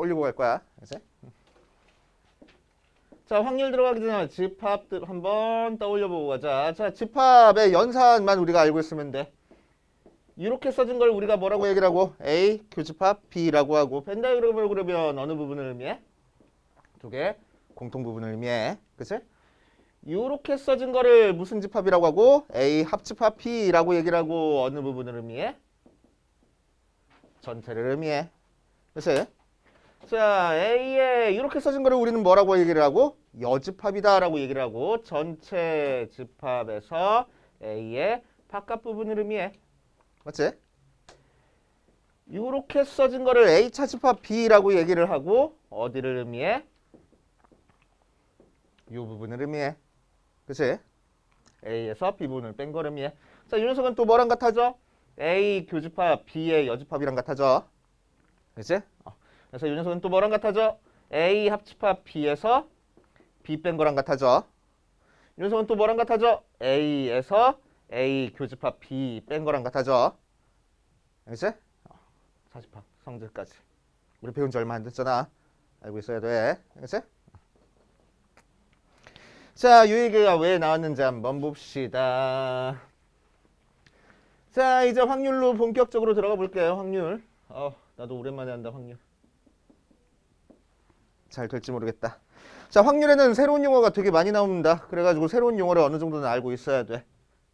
떠올리고 갈 거야. 그치? 자, 확률 들어가기 전에 집합 한번 떠올려보고 가자. 자, 집합의 연산만 우리가 알고 있으면 돼. 이렇게 써진 걸 우리가 뭐라고 얘기를 하고? A 교집합 B라고 하고, 벤다이그램을 그리면 어느 부분을 의미해? 두 개 공통 부분을 의미해. 그치? 이렇게 써진 거를 무슨 집합이라고 하고? A 합집합 B라고 얘기를 하고, 어느 부분을 의미해? 전체를 의미해. 그치? 자, A에 이렇게 써진 거를 우리는 뭐라고 얘기를 하고? 여집합이다 라고 얘기를 하고, 전체 집합에서 A의 바깥 부분을 의미해. 맞지? 이렇게 써진 거를 A차 집합 B라고 얘기를 하고, 어디를 의미해? 이 부분을 의미해. 그치? A에서 B 부분을 뺀 걸 의미해. 자, 이 녀석은 또 뭐랑 같아져? A 교집합 B의 여집합이랑 같아져. 그치? 그래서 이 녀석은 또 뭐랑 같아져? A 합집합 B에서 B 뺀 거랑 같아져. 이 녀석은 또 뭐랑 같아져? A에서 A 교집합 B 뺀 거랑 같아져. 그치? 사집합 성질까지. 우리 배운 지 얼마 안 됐잖아. 알고 있어야 돼. 그치? 자, 이 얘기가 왜 나왔는지 한번 봅시다. 자, 이제 확률로 본격적으로 들어가 볼게요. 확률. 나도 오랜만에 한다, 확률. 잘 될지 모르겠다. 자, 확률에는 새로운 용어가 되게 많이 나옵니다. 그래가지고 새로운 용어를 어느 정도는 알고 있어야 돼.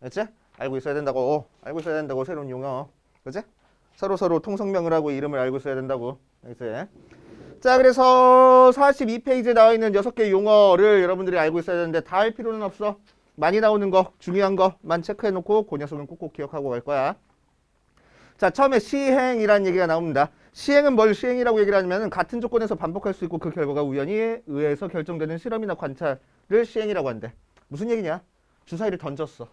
그치? 알고 있어야 된다고. 알고 있어야 된다고, 새로운 용어. 그치? 서로 통성명을 하고 이름을 알고 있어야 된다고. 그치? 자, 그래서 42페이지에 나와 있는 6개 용어를 여러분들이 알고 있어야 되는데 다 할 필요는 없어. 많이 나오는 거, 중요한 거만 체크해놓고 그 녀석은 꼭꼭 기억하고 갈 거야. 자, 처음에 시행이라는 얘기가 나옵니다. 시행은 뭘 시행이라고 얘기를 하냐면 같은 조건에서 반복할 수 있고 그 결과가 우연히 의해서 결정되는 실험이나 관찰을 시행이라고 한대. 무슨 얘기냐? 주사위를 던졌어.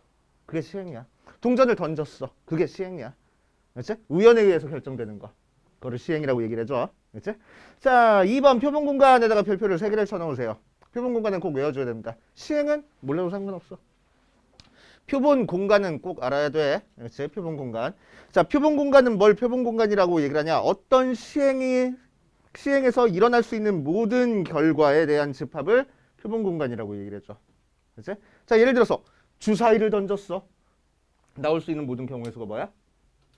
그게 시행이야. 동전을 던졌어. 그게 시행이야. 그렇지? 우연에 의해서 결정되는 거. 그거를 시행이라고 얘기를 해줘. 그렇지? 자, 2번 표본 공간에다가 별표를 3개를 쳐놓으세요. 표본 공간은 꼭 외워줘야 됩니다. 시행은 몰라도 상관없어. 표본 공간은 꼭 알아야 돼. 그렇지? 표본 공간. 자, 표본 공간은 뭘 표본 공간이라고 얘기를 하냐? 어떤 시행에서 일어날 수 있는 모든 결과에 대한 집합을 표본 공간이라고 얘기를 해줘. 그렇지? 자, 예를 들어서 주사위를 던졌어. 나올 수 있는 모든 경우의 수가 뭐야?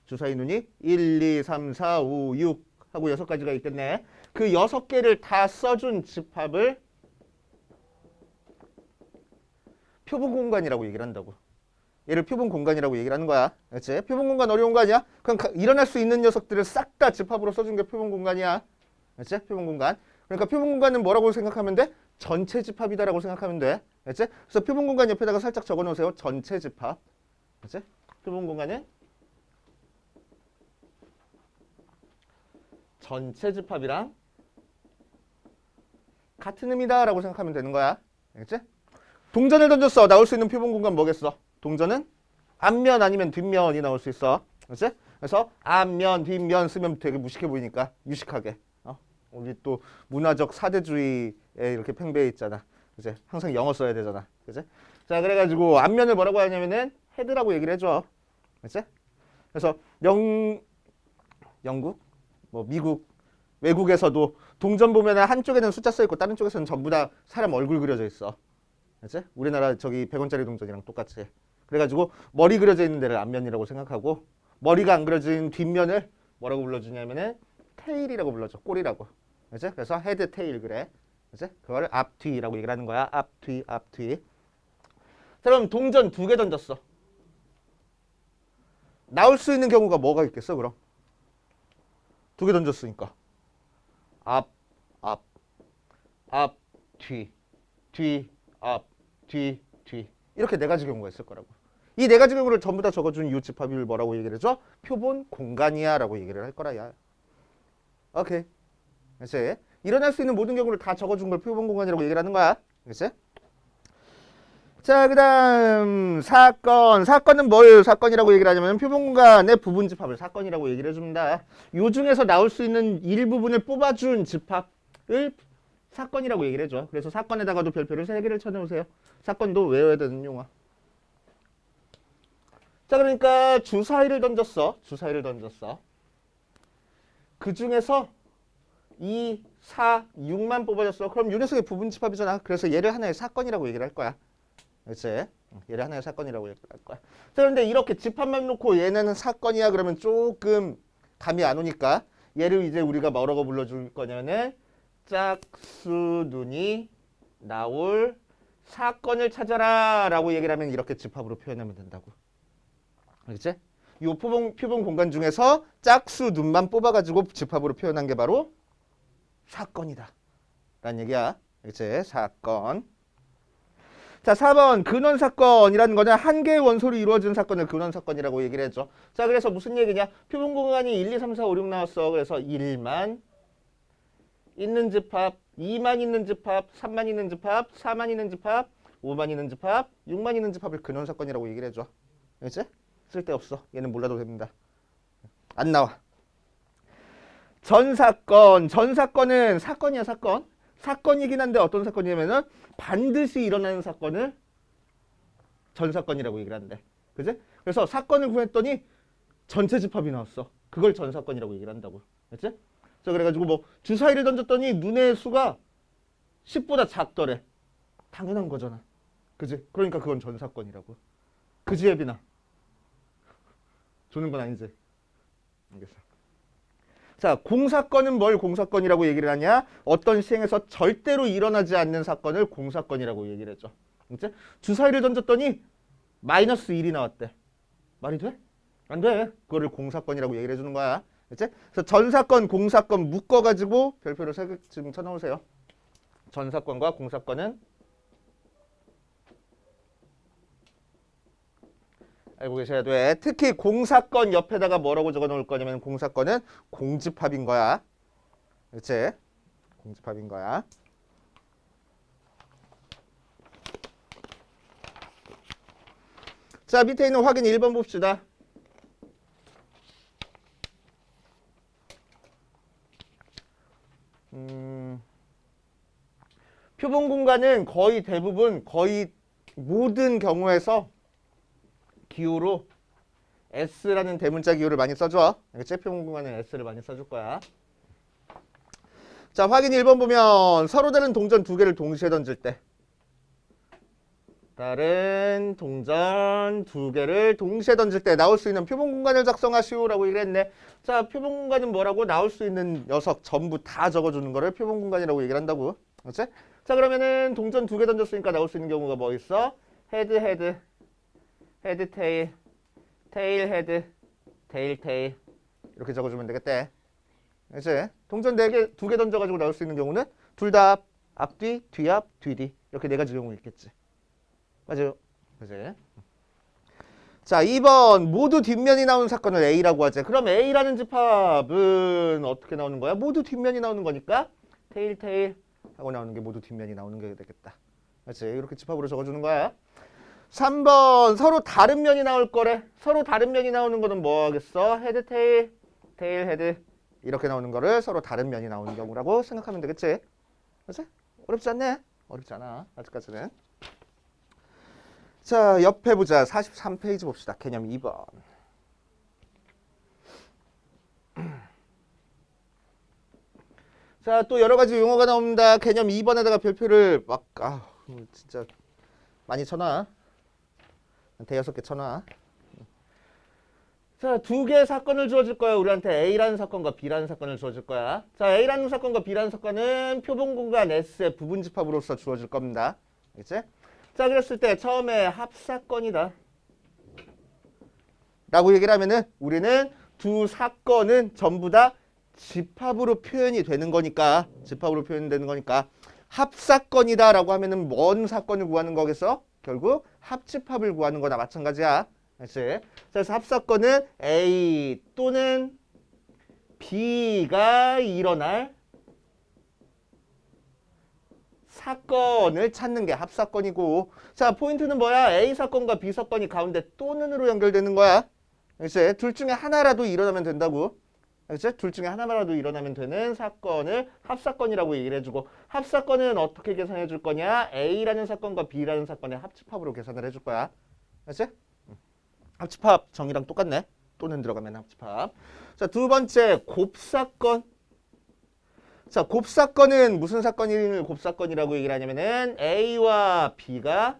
주사위 눈이 1, 2, 3, 4, 5, 6 하고 6가지가 있겠네. 그 6개를 다 써준 집합을 표본 공간이라고 얘기를 한다고. 얘를 표본 공간이라고 얘기를 하는 거야. 그렇지? 표본 공간 어려운 거 아니야? 그럼 일어날 수 있는 녀석들을 싹 다 집합으로 써준 게 표본 공간이야. 그렇지? 표본 공간. 그러니까 표본 공간은 뭐라고 생각하면 돼? 전체 집합이다라고 생각하면 돼. 그렇지? 그래서 표본 공간 옆에다가 살짝 적어 놓으세요. 전체 집합. 그렇지? 표본 공간은 전체 집합이랑 같은 의미다라고 생각하면 되는 거야. 알겠지? 동전을 던졌어. 나올 수 있는 표본 공간 뭐겠어? 동전은 앞면 아니면 뒷면이 나올 수 있어. 그렇지? 그래서 앞면, 뒷면 쓰면 되게 무식해 보이니까 유식하게. 우리 또 문화적 사대주의에 이렇게 팽배해 있잖아. 그치? 항상 영어 써야 되잖아. 그치? 자, 그래가지고 앞면을 뭐라고 하냐면은 헤드라고 얘기를 해줘. 그치? 그래서 영국, 뭐 미국, 외국에서도 동전 보면은 한쪽에는 숫자 써 있고 다른 쪽에서는 전부 다 사람 얼굴 그려져 있어. 그치? 우리나라 저기 100원짜리 동전이랑 똑같이. 그래가지고 머리 그려져 있는 데를 앞면이라고 생각하고 머리가 안 그려진 뒷면을 뭐라고 불러주냐면은 테일이라고 불러줘. 꼬리라고. 그치? 그래서 헤드, 테일 그래. 그치? 그거를 앞, 뒤라고 얘기를 하는 거야. 앞, 뒤, 앞, 뒤. 자, 그럼 동전 2개 던졌어. 나올 수 있는 경우가 뭐가 있겠어, 그럼? 2개 던졌으니까. 앞, 앞, 앞, 뒤, 뒤, 앞, 뒤, 뒤. 이렇게 4가지 경우가 있을 거라고. 이 4가지 경우를 전부 다 적어준 이 집합을 뭐라고 얘기를 해줘? 표본 공간이야 라고 얘기를 할 거라, 야. 오케이. 그치? 일어날 수 있는 모든 경우를 다 적어준 걸 표본 공간이라고 얘기를 하는 거야. 그치? 자, 그 다음 사건. 사건은 뭘 사건이라고 얘기를 하냐면 표본 공간의 부분 집합을 사건이라고 얘기를 해줍니다. 요 중에서 나올 수 있는 일부분을 뽑아준 집합을 사건이라고 얘기를 해줘. 그래서 사건에다가도 별표를 3개를 쳐놓으세요. 사건도 외워야 되는 용어. 자, 그러니까 주사위를 던졌어. 주사위를 던졌어. 그 중에서 2, 4, 6만 뽑아줬어. 그럼 요 녀석의 부분집합이잖아. 그래서 얘를 하나의 사건이라고 얘기를 할 거야. 그렇지? 얘를 하나의 사건이라고 얘기를 할 거야. 자, 그런데 이렇게 집합만 놓고 얘는 사건이야 그러면 조금 감이 안 오니까 얘를 이제 우리가 뭐라고 불러줄 거냐면 짝수눈이 나올 사건을 찾아라 라고 얘기를 하면 이렇게 집합으로 표현하면 된다고. 알겠지? 이 표본 공간 중에서 짝수 눈만 뽑아가지고 집합으로 표현한 게 바로 사건이다 라는 얘기야. 알겠지? 사건. 자, 4번 근원사건이라는 거는 한 개의 원소로 이루어진 사건을 근원사건이라고 얘기를 했죠. 자, 그래서 무슨 얘기냐? 표본 공간이 1, 2, 3, 4, 5, 6 나왔어. 그래서 1만 있는 집합, 2만 있는 집합, 3만 있는 집합, 4만 있는 집합, 5만 있는 집합, 6만 있는 집합을 근원사건이라고 얘기를 해줘. 알겠지? 쓸데없어. 얘는 몰라도 됩니다. 안 나와. 전사건. 전사건은 사건이야, 사건. 사건이긴 한데 어떤 사건이냐면은 반드시 일어나는 사건을 전사건이라고 얘기를 한대. 그지? 그래서 사건을 구했더니 전체 집합이 나왔어. 그걸 전사건이라고 얘기를 한다고. 그치? 자, 그래가지고 뭐 주사위를 던졌더니 눈의 수가 10보다 작더래. 당연한 거잖아. 그지? 그러니까 그건 전사건이라고. 그지, 예빈아? 조는 건 아니지. 알겠어. 자, 공사건은 뭘 공사건이라고 얘기를 하냐? 어떤 시행에서 절대로 일어나지 않는 사건을 공사건이라고 얘기를 했죠. 그치? 주사위를 던졌더니 마이너스 1이 나왔대. 말이 돼? 안 돼. 그거를 공사건이라고 얘기를 해주는 거야. 그치? 그래서 전사건, 공사건 묶어가지고 별표를 3개 지금 쳐놓으세요. 전사건과 공사건은 알고 계셔야 돼. 특히 공사건 옆에다가 뭐라고 적어 놓을 거냐면 공사건은 공집합인 거야. 그렇지? 공집합인 거야. 자, 밑에 있는 확인 1번 봅시다. 표본 공간은 거의 대부분 거의 모든 경우에서 기호로 S라는 대문자 기호를 많이 써줘. 표본 공간은 S를 많이 써줄 거야. 자, 확인 1번 보면 서로 다른 동전 2개를 동시에 던질 때 다른 동전 2개를 동시에 던질 때 나올 수 있는 표본 공간을 작성하시오라고 얘기를 했네. 자, 표본 공간은 뭐라고? 나올 수 있는 녀석 전부 다 적어주는 거를 표본 공간이라고 얘기를 한다고. 그렇지? 자, 그러면은 동전 2개 던졌으니까 나올 수 있는 경우가 뭐 있어? 헤드 헤드, 헤드 테일, 테일 헤드, 테일 테일 이렇게 적어주면 되겠대. 그렇지? 동전 4개, 2개 던져가지고 나올 수 있는 경우는 둘 다 앞뒤, 뒤앞, 뒤뒤 이렇게 4가지 경우 있겠지. 맞아요. 그치? 자, 2번 모두 뒷면이 나오는 사건을 A라고 하지. 그럼 A라는 집합은 어떻게 나오는 거야? 모두 뒷면이 나오는 거니까 테일 테일 하고 나오는 게 모두 뒷면이 나오는 게 되겠다. 그렇지? 이렇게 집합으로 적어주는 거야. 3번 서로 다른 면이 나올 거래. 서로 다른 면이 나오는 거는 뭐 하겠어? 헤드 테일, 테일 헤드 이렇게 나오는 거를 서로 다른 면이 나오는 경우라고 생각하면 되겠지? 그렇지? 어렵지 않네? 어렵지 않아. 아직까지는. 자, 옆에 보자. 43페이지 봅시다. 개념 2번. 자, 또 여러 가지 용어가 나옵니다. 개념 2번에다가 별표를 막, 진짜 많이 쳐놔. 대여섯 개 쳐놔. 자, 2개의 사건을 주어질 거야. 우리한테 A라는 사건과 B라는 사건을 주어질 거야. 자, A라는 사건과 B라는 사건은 표본 공간 S의 부분 집합으로서 주어질 겁니다. 알겠지? 자, 그랬을 때 처음에 합사건이다 라고 얘기를 하면은 우리는 두 사건은 전부 다 집합으로 표현이 되는 거니까 집합으로 표현되는 거니까 합사건이다 라고 하면은 뭔 사건을 구하는 거겠어? 결국 합집합을 구하는 거나 마찬가지야. 그렇지? 그래서 합사건은 A 또는 B가 일어날 사건을 찾는 게 합사건이고, 자, 포인트는 뭐야? A 사건과 B 사건이 가운데 또는으로 연결되는 거야. 그렇지? 둘 중에 하나라도 일어나면 된다고. 그렇지? 둘 중에 하나라도 일어나면 되는 사건을 합사건이라고 얘기를 해주고, 합사건은 어떻게 계산해 줄 거냐? A라는 사건과 B라는 사건의 합집합으로 계산을 해줄 거야. 그렇지? 합집합 정의랑 똑같네. 또는 들어가면 합집합. 자, 두 번째 곱사건. 자, 곱사건은 무슨 사건을 곱사건이라고 얘기를 하냐면은 A와 B가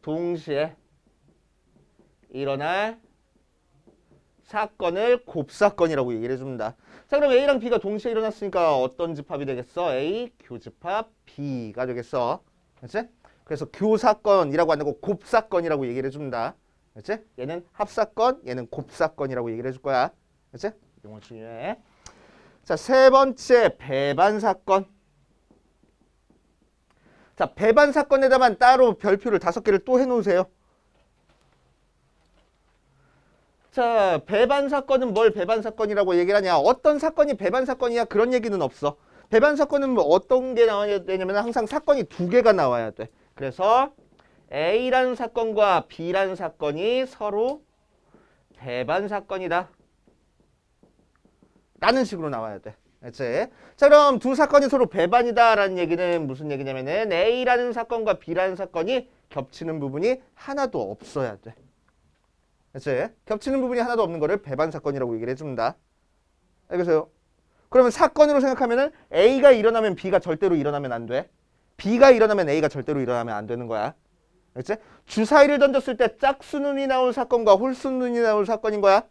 동시에 일어날 사건을 곱사건이라고 얘기를 해줍니다. 자, 그럼 A랑 B가 동시에 일어났으니까 어떤 집합이 되겠어? A 교집합 B가 되겠어. 그렇지? 그래서 교사건이라고 안 하고 곱사건이라고 얘기를 해줍니다. 그렇지? 얘는 합사건, 얘는 곱사건이라고 얘기를 해줄 거야. 그렇지? 이거 중요해. 자, 세 번째 배반 사건. 자, 배반 사건에다만 따로 별표를 5개를 또 해놓으세요. 자, 배반 사건은 뭘 배반 사건이라고 얘기를 하냐? 어떤 사건이 배반 사건이야? 그런 얘기는 없어. 배반 사건은 뭐 어떤 게 나와야 되냐면 항상 사건이 2개가 나와야 돼. 그래서 A라는 사건과 B라는 사건이 서로 배반 사건이다. 라는 식으로 나와야 돼. 그치? 자, 그럼 두 사건이 서로 배반이다라는 얘기는 무슨 얘기냐면은 A라는 사건과 B라는 사건이 겹치는 부분이 하나도 없어야 돼. 그치? 겹치는 부분이 하나도 없는 거를 배반 사건이라고 얘기를 해줍니다. 알겠어요? 그러면 사건으로 생각하면은 A가 일어나면 B가 절대로 일어나면 안 돼. B가 일어나면 A가 절대로 일어나면 안 되는 거야. 그치? 주사위를 던졌을 때 짝수눈이 나올 사건과 홀수눈이 나올 사건인 거야.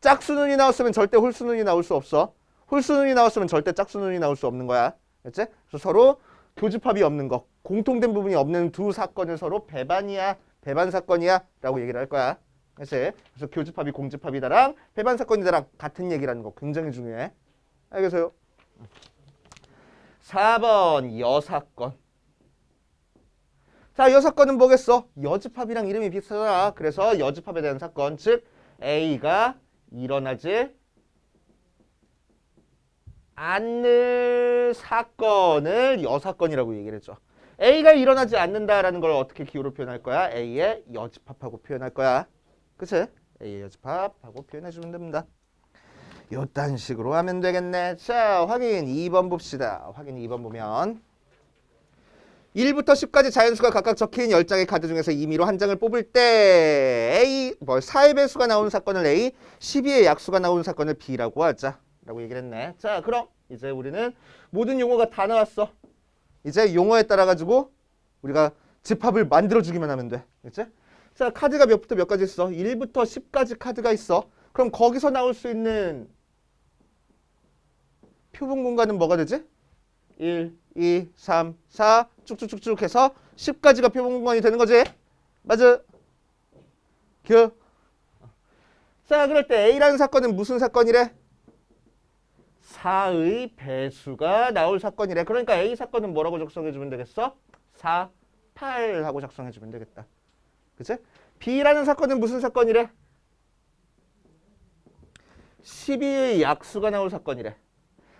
짝수눈이 나왔으면 절대 홀수눈이 나올 수 없어. 홀수눈이 나왔으면 절대 짝수눈이 나올 수 없는 거야. 그치? 그래서 서로 교집합이 없는 거, 공통된 부분이 없는 두 사건을 서로 배반이야, 배반 사건이야 라고 얘기를 할 거야. 그치? 그래서 교집합이 공집합이다랑 배반 사건이다랑 같은 얘기라는 거 굉장히 중요해. 알겠어요? 4번 여사건. 자, 여사건은 뭐겠어? 여집합이랑 이름이 비슷하잖아. 그래서 여집합에 대한 사건, 즉 A가 일어나지 않는 사건을 여사건이라고 얘기를 했죠. A가 일어나지 않는다라는 걸 어떻게 기호로 표현할 거야? A의 여집합하고 표현할 거야. 그치? A의 여집합하고 표현해주면 됩니다. 요딴 식으로 하면 되겠네. 자, 확인 2번 봅시다. 확인 2번 보면 1부터 10까지 자연수가 각각 적힌 10장의 카드 중에서 임의로 한 장을 뽑을 때 A, 4의 배수가 나오는 사건을 A, 12의 약수가 나오는 사건을 B라고 하자. 라고 얘기를 했네. 자, 그럼 이제 우리는 모든 용어가 다 나왔어. 이제 용어에 따라 가지고 우리가 집합을 만들어주기만 하면 돼. 그치? 자, 카드가 몇부터 몇 가지 있어? 1부터 10까지 카드가 있어. 그럼 거기서 나올 수 있는 표본 공간은 뭐가 되지? 1, 2, 3, 4 쭉쭉쭉쭉 해서 10가지가 표본 공간이 되는 거지? 맞아? 자, 그럴 때 A라는 사건은 무슨 사건이래? 4의 배수가 나올 사건이래. 그러니까 A 사건은 뭐라고 작성해주면 되겠어? 4, 8 하고 작성해주면 되겠다. 그치? B라는 사건은 무슨 사건이래? 12의 약수가 나올 사건이래.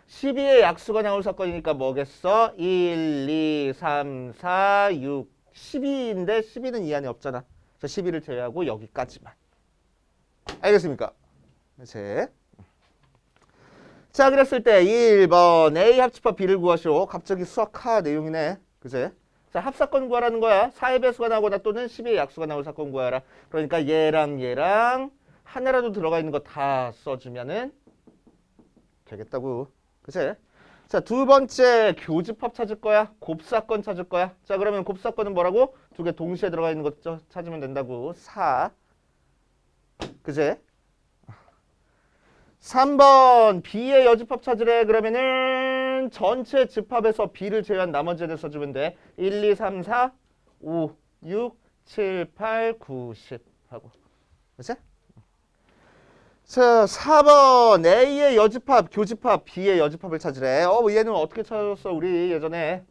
12의 약수가 나올 사건이니까 뭐겠어? 1, 2, 3, 4, 6, 12인데 12는 이 안에 없잖아. 그래서 12를 제외하고 여기까지만. 알겠습니까? 그치? 자, 그랬을 때 1번 A 합집합 B를 구하시오. 갑자기 수학하 내용이네. 그치? 자, 합사건 구하라는 거야. 4의 배수가 나오거나 또는 12의 약수가 나올 사건 구하라. 그러니까 얘랑 얘랑 하나라도 들어가 있는 거 다 써주면은 되겠다고. 그치? 자, 두 번째 교집합 찾을 거야. 곱사건 찾을 거야. 자, 그러면 곱사건은 뭐라고? 두 개 동시에 들어가 있는 거 찾으면 된다고. 4. 그치? 3번 B의 여집합 찾으래. 그러면은 전체 집합에서 B를 제외한 나머지를 써주면 돼. 1, 2, 3, 4, 5, 6, 7, 8, 9, 10 하고. 그치? 자, 4번 A의 여집합, 교집합, B의 여집합을 찾으래. 얘는 어떻게 찾았어? 우리 예전에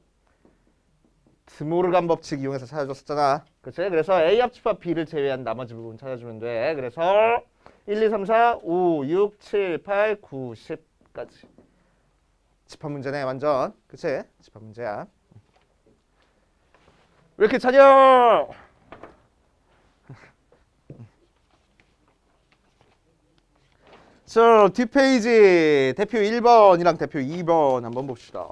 드모르간 법칙 이용해서 찾아줬었잖아. 그치? 그래서 A 합집합 B를 제외한 나머지 부분 찾아주면 돼. 그래서 1, 2, 3, 4, 5, 6, 7, 8, 9, 10까지. 집합 문제네, 완전. 그치? 집합 문제야. 왜 이렇게 찾아? 자, 뒷페이지 대표 1번이랑 대표 2번 한번 봅시다.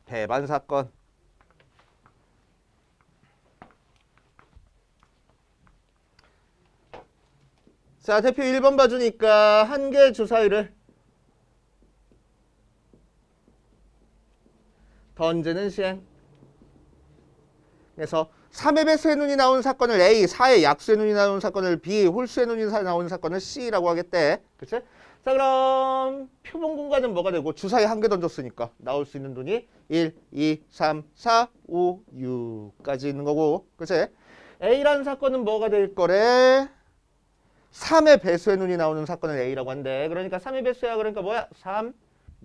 배반 사건. 자, 대표 1번 봐주니까 한 개의 주사위를 던지는 시행. 그래서 3의 배수의 눈이 나온 사건을 A, 4의 약수의 눈이 나온 사건을 B, 홀수의 눈이 나온 사건을 C라고 하겠대. 그치? 자, 그럼 표본 공간은 뭐가 되고 주사위 한 개 던졌으니까 나올 수 있는 눈이 1, 2, 3, 4, 5, 6까지 있는 거고. 그치? A라는 사건은 뭐가 될 거래? 3의 배수의 눈이 나오는 사건을 A라고 한대. 그러니까 3의 배수야. 그러니까 뭐야? 3,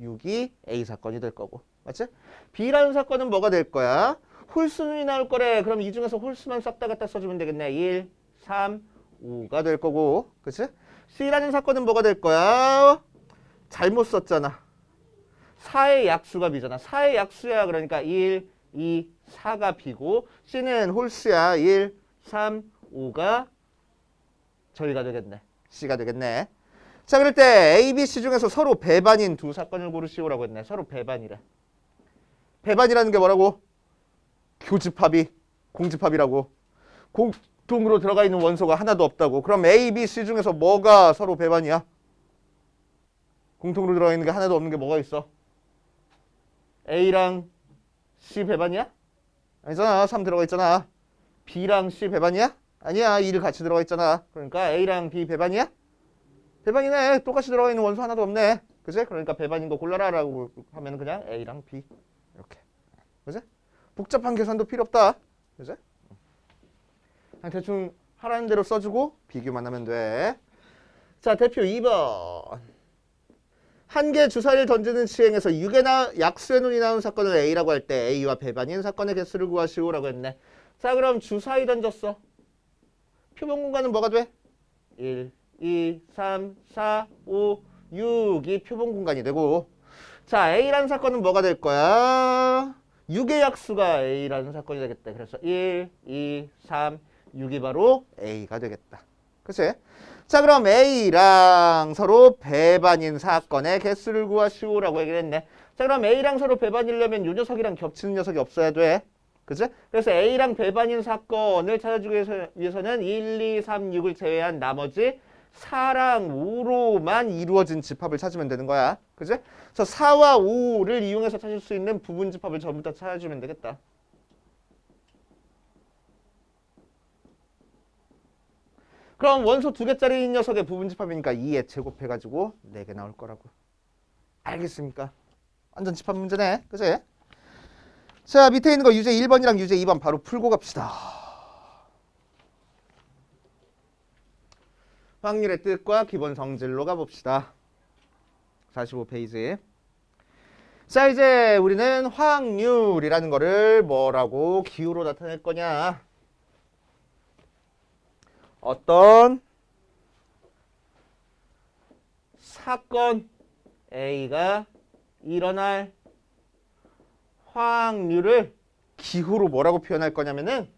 6이 A 사건이 될 거고. 맞지? B라는 사건은 뭐가 될 거야? 홀수 눈이 나올 거래. 그럼 이 중에서 홀수만 싹 다 갖다 써주면 되겠네. 1, 3, 5가 될 거고. 그치? C라는 사건은 뭐가 될 거야? 잘못 썼잖아. 4의 약수가 B잖아. 4의 약수야. 그러니까 1, 2, 4가 B고 C는 홀수야. 1, 3, 5가 저희가 되겠네. C가 되겠네. 자, 그럴 때 A, B, C 중에서 서로 배반인 두 사건을 고르시오라고 했네. 서로 배반이래. 배반이라는 게 뭐라고? 교집합이 공집합이라고. 공통으로 들어가 있는 원소가 하나도 없다고. 그럼 A, B, C 중에서 뭐가 서로 배반이야? 공통으로 들어가 있는 게 하나도 없는 게 뭐가 있어? A랑 C 배반이야? 아니잖아. 3 들어가 있잖아. B랑 C 배반이야? 아니야. 2를 같이 들어가 있잖아. 그러니까 A랑 B 배반이야? 배반이네. 똑같이 들어가 있는 원소 하나도 없네. 그치? 그러니까 배반인 거 골라라 라고 하면 그냥 A랑 B 이렇게. 그치? 복잡한 계산도 필요 없다. 그치? 그냥 대충 하라는 대로 써주고 비교만 하면 돼. 자, 대표 2번. 한 개 주사위를 던지는 시행에서 6의 약수의 눈이 나온 사건을 A라고 할 때 A와 배반인 사건의 개수를 구하시오라고 했네. 자, 그럼 주사위 던졌어. 표본 공간은 뭐가 돼? 1, 2, 3, 4, 5, 6이 표본 공간이 되고. 자, A라는 사건은 뭐가 될 거야? 6의 약수가 A라는 사건이 되겠다. 그래서 1, 2, 3, 6이 바로 A가 되겠다. 그치? 자, 그럼 A랑 서로 배반인 사건의 개수를 구하시오라고 얘기를 했네. 자, 그럼 A랑 서로 배반이려면 이 녀석이랑 겹치는 녀석이 없어야 돼. 그치? 그래서 A랑 배반인 사건을 찾아주기 위해서는 1, 2, 3, 6을 제외한 나머지 4랑 5로만 이루어진 집합을 찾으면 되는 거야. 그치? 그래서 4와 5를 이용해서 찾을 수 있는 부분 집합을 전부 다 찾아주면 되겠다. 그럼 원소 2개짜리 녀석의 부분 집합이니까 2에 제곱해가지고 4개 나올 거라고. 알겠습니까? 완전 집합 문제네. 그치? 자, 밑에 있는 거 유제 1번이랑 유제 2번 바로 풀고 갑시다. 확률의 뜻과 기본 성질로 가봅시다. 45페이지. 자, 이제 우리는 확률이라는 거를 뭐라고 기호로 나타낼 거냐. 어떤 사건 A가 일어날 확률을 기호로 뭐라고 표현할 거냐면은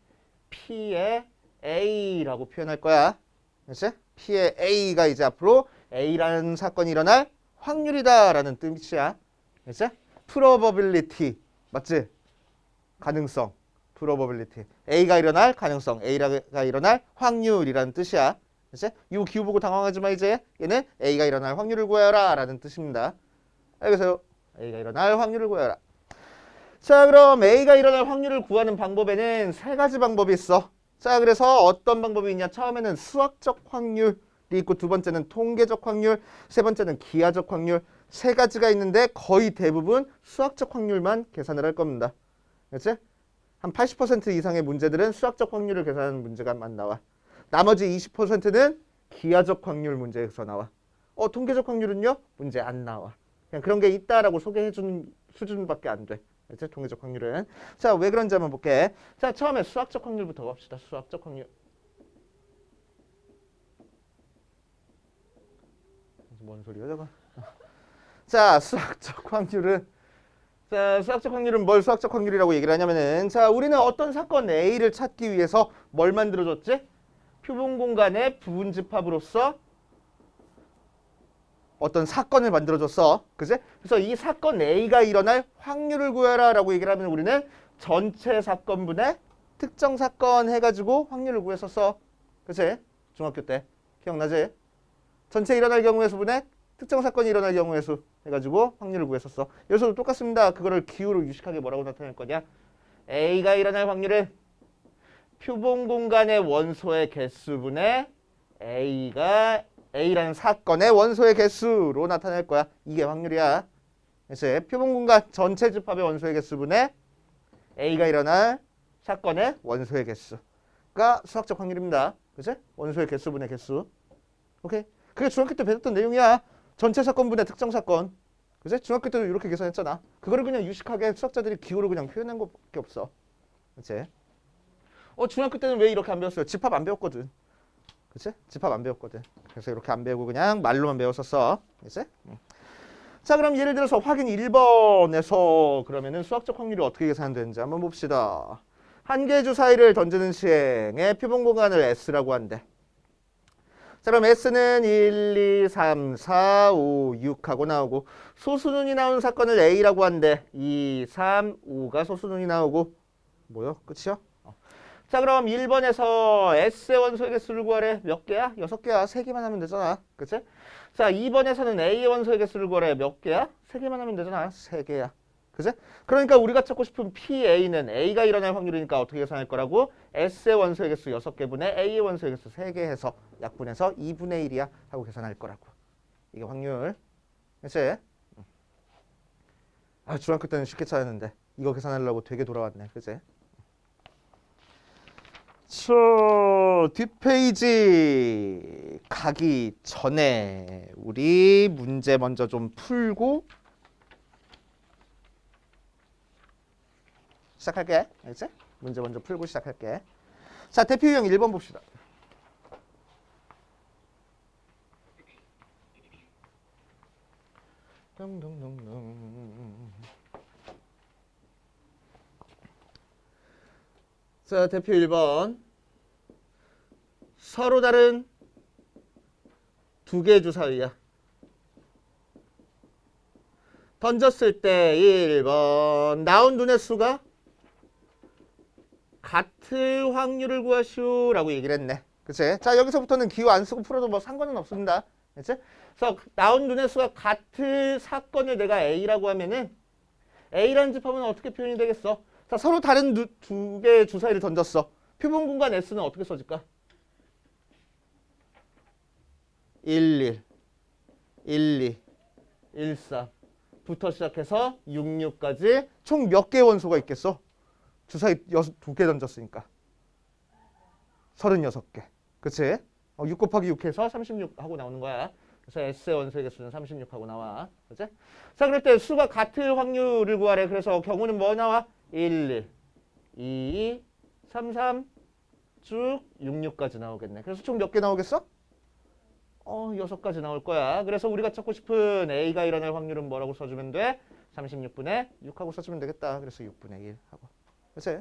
P의 A라고 표현할 거야. 그렇지? P의 A가 이제 앞으로 A라는 사건이 일어날 확률이다라는 뜻이야. 그렇지? probability 맞지? 가능성. probability. A가 일어날 가능성. A가 일어날 확률이라는 뜻이야. 그렇지? 이 기호 보고 당황하지 마 이제. 얘는 A가 일어날 확률을 구해라 라는 뜻입니다. 알겠어요? A가 일어날 확률을 구해라. 자, 그럼 A가 일어날 확률을 구하는 방법에는 3가지 방법이 있어. 자, 그래서 어떤 방법이 있냐? 처음에는 수학적 확률이 있고 두 번째는 통계적 확률, 세 번째는 기하적 확률. 3가지가 있는데 거의 대부분 수학적 확률만 계산을 할 겁니다. 그렇지? 한 80% 이상의 문제들은 수학적 확률을 계산하는 문제가만 나와. 나머지 20%는 기하적 확률 문제에서 나와. 통계적 확률은요? 문제 안 나와. 그냥 그런 게 있다라고 소개해주는 수준밖에 안 돼. 그렇지? 통계적 확률은. 자, 왜 그런지 한번 볼게. 자, 처음에 수학적 확률부터 갑시다. 수학적 확률. 뭔 소리야, 저거? 자, 수학적 확률은 자, 수학적 확률은 뭘 수학적 확률이라고 얘기를 하냐면은 자, 우리는 어떤 사건 A를 찾기 위해서 뭘 만들어줬지? 표본 공간의 부분 집합으로서 어떤 사건을 만들어줬어. 그치? 그래서 이 사건 A가 일어날 확률을 구해라 라고 얘기를 하면 우리는 전체 사건분의 특정 사건 해가지고 확률을 구했었어. 그치? 중학교 때. 기억나지? 전체 일어날 경우의 수분의 특정 사건이 일어날 경우의 수 해가지고 확률을 구했었어. 여기서도 똑같습니다. 그거를 기호로 유식하게 뭐라고 나타낼 거냐? A가 일어날 확률은 표본 공간의 원소의 개수분의 A라는 사건의 원소의 개수로 나타낼 거야. 이게 확률이야. 그래서 표본 공간 전체 집합의 원소의 개수분의 A가 일어날 사건의 원소의 개수가 수학적 확률입니다. 그치? 원소의 개수분의 개수. 오케이? 그게 중학교 때 배웠던 내용이야. 전체 사건분의 특정 사건. 그치? 중학교 때도 이렇게 계산했잖아. 그거를 그냥 유식하게 수학자들이 기호로 그냥 표현한 것밖에 없어. 그치? 중학교 때는 왜 이렇게 안 배웠어요? 집합 안 배웠거든. 그치? 집합 안 배웠거든. 그래서 이렇게 안 배우고 그냥 말로만 배웠었어. 그치? 자, 그럼 예를 들어서 확인 1번에서 그러면은 수학적 확률이 어떻게 계산되는지 한번 봅시다. 한 개의 주사위를 던지는 시행에 표본 공간을 S라고 한대. 자, 그럼 S는 1, 2, 3, 4, 5, 6 하고 나오고 소수눈이 나오는 사건을 A라고 한대. 2, 3, 5가 소수눈이 나오고 뭐요? 끝이요? 자, 그럼 1번에서 S의 원소의 개수를 구하래. 몇 개야? 6개야. 3개만 하면 되잖아. 그치? 자, 2번에서는 A의 원소의 개수를 구하래. 몇 개야? 3개만 하면 되잖아. 3개야. 그치? 그러니까 우리가 찾고 싶은 PA는 A가 일어날 확률이니까 어떻게 계산할 거라고? S의 원소의 개수 6개분의 A의 원소의 개수 3개 해서 약분해서 2분의 1이야 하고 계산할 거라고. 이게 확률. 그치? 중학교 때는 쉽게 찾았는데 이거 계산하려고 되게 돌아왔네. 그치? 뒷페이지 가기 전에 우리 문제 먼저 좀 풀고 시작할게. 알겠지? 문제 먼저 풀고 시작할게. 자, 대표 유형 1번 봅시다. 자, 대표 1번. 서로 다른 두 개의 주사위야. 던졌을 때 1번 나온 눈의 수가 같을 확률을 구하시오 라고 얘기를 했네. 그치? 자, 여기서부터는 기호 안 쓰고 풀어도 뭐 상관은 없습니다. 그치? 그래서 나온 눈의 수가 같을 사건을 내가 A라고 하면은 A라는 집합은 어떻게 표현이 되겠어? 자, 서로 다른 두 개의 주사위를 던졌어. 표본 공간 S는 어떻게 써질까? 1, 2, 1, 3부터 시작해서 6, 6까지 총 몇 개의 원소가 있겠어? 주사위 2개 던졌으니까 36개. 그치? 6 곱하기 6 해서 36 하고 나오는 거야. 그래서 S의 원소의 개수는 36 하고 나와. 그치? 자, 그럴 때 수가 같을 확률을 구하래. 그래서 경우는 뭐 나와? 1, 2, 3, 쭉 6, 6까지 나오겠네. 그래서 총 몇 개 나오겠어? 6가지 나올 거야. 그래서 우리가 찾고 싶은 A가 일어날 확률은 뭐라고 써주면 돼? 36분의 6하고 써주면 되겠다. 그래서 6분의 1 하고. 그치?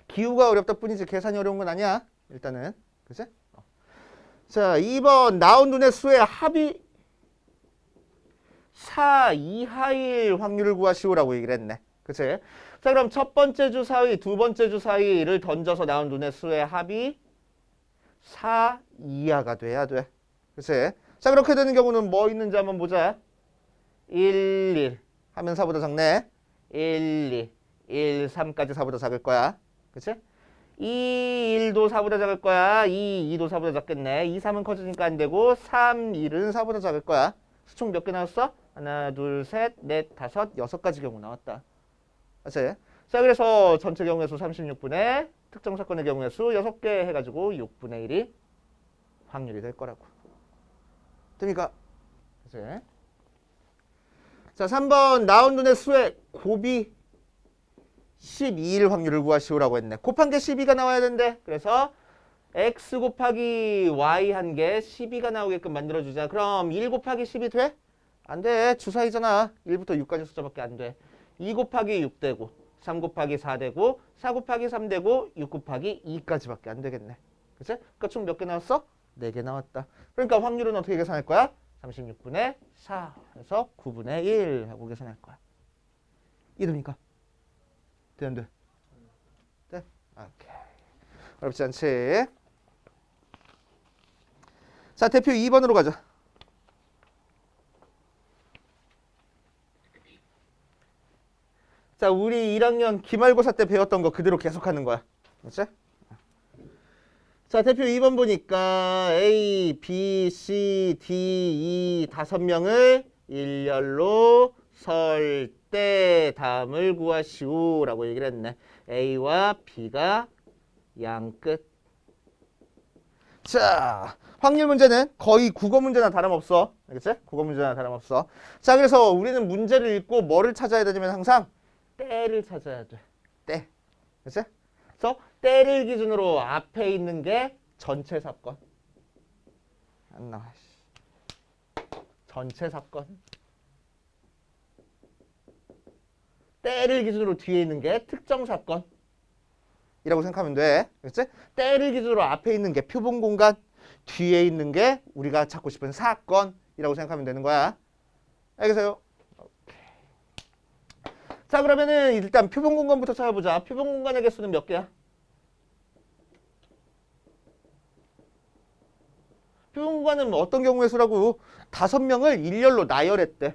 기후가 어렵다 뿐이지 계산이 어려운 건 아니야. 일단은. 그치? 자, 2번 나온 눈의 수의 합이 4 이하일 확률을 구하시오라고 얘기를 했네. 그치? 자, 그럼 첫 번째 주사위, 두 번째 주사위를 던져서 나온 눈의 수의 합이 4 이하가 돼야 돼. 그치? 자, 그렇게 되는 경우는 뭐 있는지 한번 보자. 1, 1 하면 4보다 작네. 1, 2, 1, 3까지 4보다 작을 거야. 그치? 2, 1도 4보다 작을 거야. 2, 2도 4보다 작겠네. 2, 3은 커지니까 안 되고 3, 1은 4보다 작을 거야. 총 몇 개 나왔어? 하나, 둘, 셋, 넷, 다섯, 6가지 경우 나왔다. 그치? 자, 그래서 전체 경우의 수 36분의 특정 사건의 경우의 수 6개 해가지고 6분의 1이 확률이 될 거라고. 됩니까? 그치? 자, 3번 나온 눈의 수의 곱이 12일 확률을 구하시오라고 했네. 곱한 게 12가 나와야 된대. 그래서 x 곱하기 y 한 개 12가 나오게끔 만들어주자. 그럼 1 곱하기 10이 돼? 안 돼. 주사위잖아. 1부터 6까지 숫자밖에 안 돼. 2 곱하기 6 되고 3 곱하기 4 되고 4 곱하기 3 되고 6 곱하기 2까지밖에 안 되겠네. 그치? 그러니까 총 몇 개 나왔어? 4개 나왔다. 그러니까 확률은 어떻게 계산할 거야? 36분의 4 해서 9분의 1 하고 계산할 거야. 이해됩니까? 돼, 안 돼? 돼? 오케이. 어렵지 않지? 자, 대표 2번으로 가자. 자, 우리 1학년 기말고사 때 배웠던 거 그대로 계속하는 거야. 그렇지? 자, 대표 2번 보니까 A, B, C, D, E 5명을 일렬로 설 때 다음을 구하시오 라고 얘기를 했네. A와 B가 양끝. 자, 확률 문제는 거의 국어 문제나 다름없어. 알겠지? 국어 문제나 다름없어. 자, 그래서 우리는 문제를 읽고 뭐를 찾아야 되냐면 항상 때를 찾아야 돼. 때. 그치? 그래서 때를 기준으로 앞에 있는 게 전체 사건. 안 나와. 전체 사건. 때를 기준으로 뒤에 있는 게 특정 사건. 이라고 생각하면 돼. 그치? 때를 기준으로 앞에 있는 게 표본 공간, 뒤에 있는 게 우리가 찾고 싶은 사건이라고 생각하면 되는 거야. 알겠어요? 자, 그러면은 일단 표본 공간부터 찾아보자. 표본 공간의 개수는 몇 개야? 표본 공간은 어떤 경우의 수라고? 5명을 일렬로 나열했대.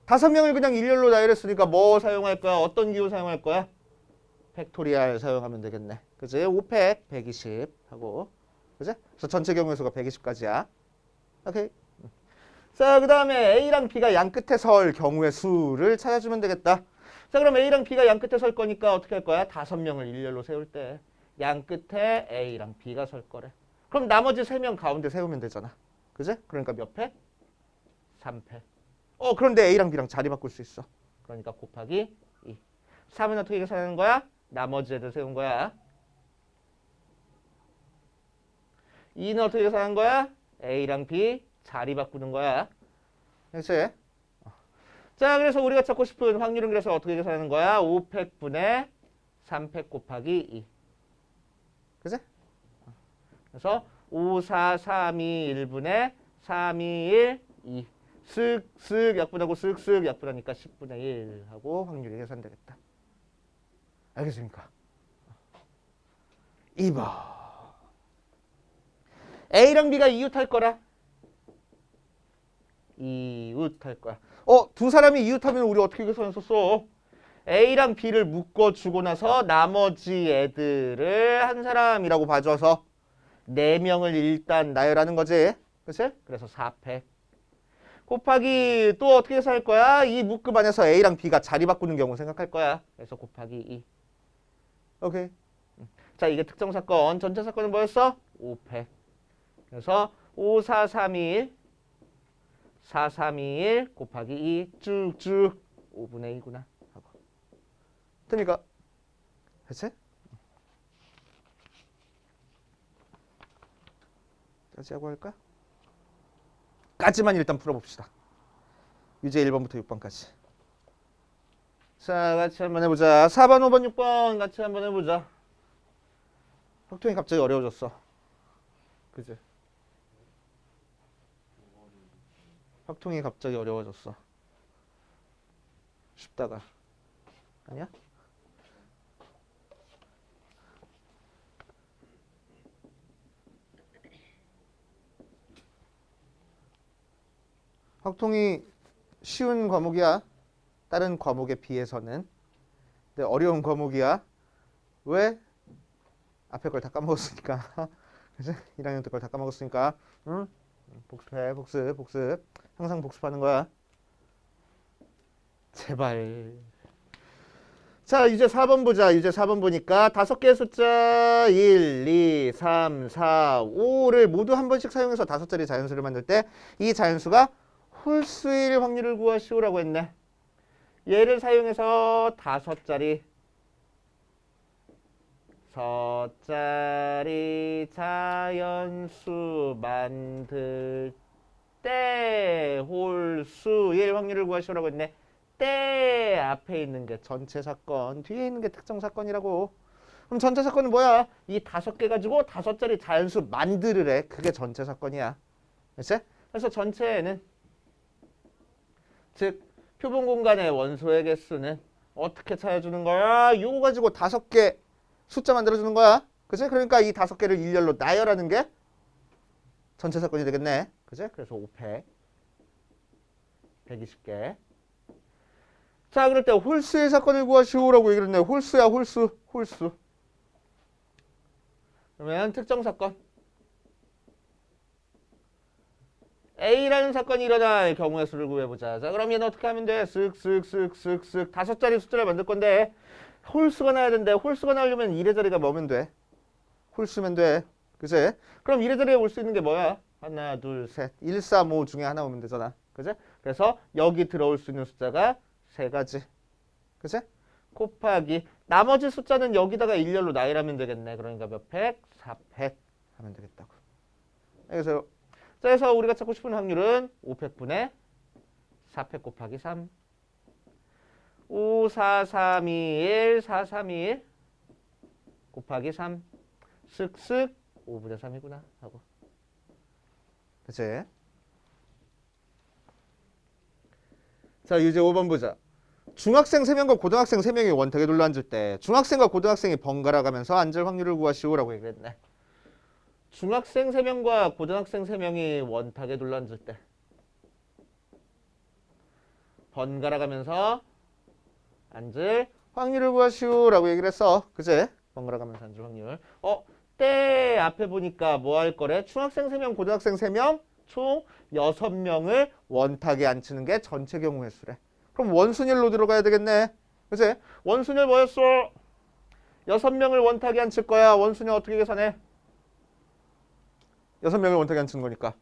5명을 그냥 일렬로 나열했으니까 뭐 사용할 거야? 어떤 기호 사용할 거야? 팩토리얼 사용하면 되겠네. 그지? 5팩 120 하고. 그지? 그래서 전체 경우의 수가 120까지야. 오케이. 자, 그 다음에 A랑 B가 양 끝에 설 경우의 수를 찾아주면 되겠다. 자, 그럼 A랑 B가 양 끝에 설 거니까 어떻게 할 거야? 5명을 일렬로 세울 때 양 끝에 A랑 B가 설 거래. 그럼 나머지 3명 가운데 세우면 되잖아. 그지? 그러니까 몇 팩? 3팩. 그런데 A랑 B랑 자리 바꿀 수 있어. 그러니까 곱하기 2. 3은 어떻게 계산하는 거야? 나머지 애들 세운 거야. 2는 어떻게 계산한 거야? A랑 B 자리 바꾸는 거야. 그렇지? 자, 그래서 우리가 찾고 싶은 확률은 그래서 어떻게 계산하는 거야? 5팩분의 3팩 곱하기 2. 그치? 그래서 5, 4, 3, 2, 1분의 3, 2, 1, 2. 쓱쓱 약분하고 쓱쓱 약분하니까 10분의 1 하고 확률이 계산되겠다. 알겠습니까? 2번. A랑 B가 이웃할 거라. 이웃할 거야. 두 사람이 이웃하면 우리 어떻게 계산했었어? A랑 B를 묶어주고 나서 나머지 애들을 한 사람이라고 봐줘서 4명을 일단 나열하는 거지. 그치? 그래서 4팩. 곱하기 또 어떻게 계산할 거야? 이 묶음 안에서 A랑 B가 자리 바꾸는 경우 생각할 거야. 그래서 곱하기 2. 오케이. 자, 이게 특정 사건. 전체 사건은 뭐였어? 5팩. 그래서 5, 4, 3, 2, 1. 4, 3, 2, 1 곱하기 2 쭉쭉 5분의 2구나 하고. 됩니까? 그치? 까지하고 할까? 까지만 일단 풀어봅시다. 유제 1번부터 6번까지. 자, 같이 한번 해보자. 4번, 5번, 6번 같이 한번 해보자. 확통이 갑자기 어려워졌어. 그치? 확통이 갑자기 어려워졌어. 쉽다가. 아니야? 확통이 쉬운 과목이야. 다른 과목에 비해서는. 근데 어려운 과목이야. 왜? 앞에 걸 다 까먹었으니까. 그치? 1학년 때 걸 다 까먹었으니까. 응? 복습해, 복습. 항상 복습하는 거야. 제발. 자, 이제 4번 보자. 이제 4번 보니까 5개의 숫자 1, 2, 3, 4, 5를 모두 한 번씩 사용해서 5자리 자연수를 만들 때 이 자연수가 홀수일 확률을 구하시오라고 했네. 얘를 사용해서 5자리 자연수 만들 때 홀수일 확률을 구하시오라고 했네. 때 앞에 있는 게 전체 사건, 뒤에 있는 게 특정 사건이라고. 그럼 전체 사건은 뭐야? 이 5개 가지고 5자리 자연수 만들으래. 그게 전체 사건이야. 그치? 그래서 전체에는 즉 표본 공간의 원소의 개수는 어떻게 찾아주는 거야? 이거 가지고 5개 숫자 만들어주는 거야. 그치? 그러니까 이 5개를 일렬로 나열하는 게 전체 사건이 되겠네. 그치? 그래서 5팩 120개. 자, 그럴 때 홀수의 사건을 구하시오라고 얘기를 했네. 홀수야, 홀수. 홀수. 그러면 특정 사건. A라는 사건이 일어날 경우의 수를 구해보자. 자, 그럼 얘는 어떻게 하면 돼? 쓱쓱쓱쓱쓱 5자리 숫자를 만들 건데 홀수가 나야 되는데 홀수가 나오려면 1의 자리가 뭐면 돼? 홀수면 돼. 그치? 그럼 1의 자리에 올 수 있는 게 뭐야? 하나, 둘, 셋. 1, 3, 5 중에 하나 오면 되잖아. 그치? 그래서 여기 들어올 수 있는 숫자가 3가지. 그치? 곱하기 나머지 숫자는 여기다가 일렬로 나열하면 되겠네. 그러니까 몇 팩? 4팩 하면 되겠다고. 그래서 자, 그래서 우리가 찾고 싶은 확률은 5팩분의 4팩 곱하기 3. 5, 4, 3, 2, 1, 4, 3, 2, 1 곱하기 3. 쓱쓱 5분의 3이구나 하고. 그치? 자, 이제 5번 보자. 중학생 3명과 고등학생 3명이 원탁에 둘러앉을 때 중학생과 고등학생이 번갈아 가면서 앉을 확률을 구하시오라고 얘기했네. 중학생 3명과 고등학생 3명이 원탁에 둘러앉을 때 번갈아 가면서 앉을 확률을 구하시오라고 얘기를 했어. 그치? 번갈아 가면서 앉을 확률. 때 앞에 보니까 뭐 할 거래? 중학생 3명, 고등학생 3명, 총 6명을 원탁에 앉히는 게 전체 경우의 수래. 그럼 원순열로 들어가야 되겠네. 그치? 원순열 뭐였어? 6명을 원탁에 앉힐 거야. 원순열 어떻게 계산해? 6명을 원탁에 앉히는 거니까.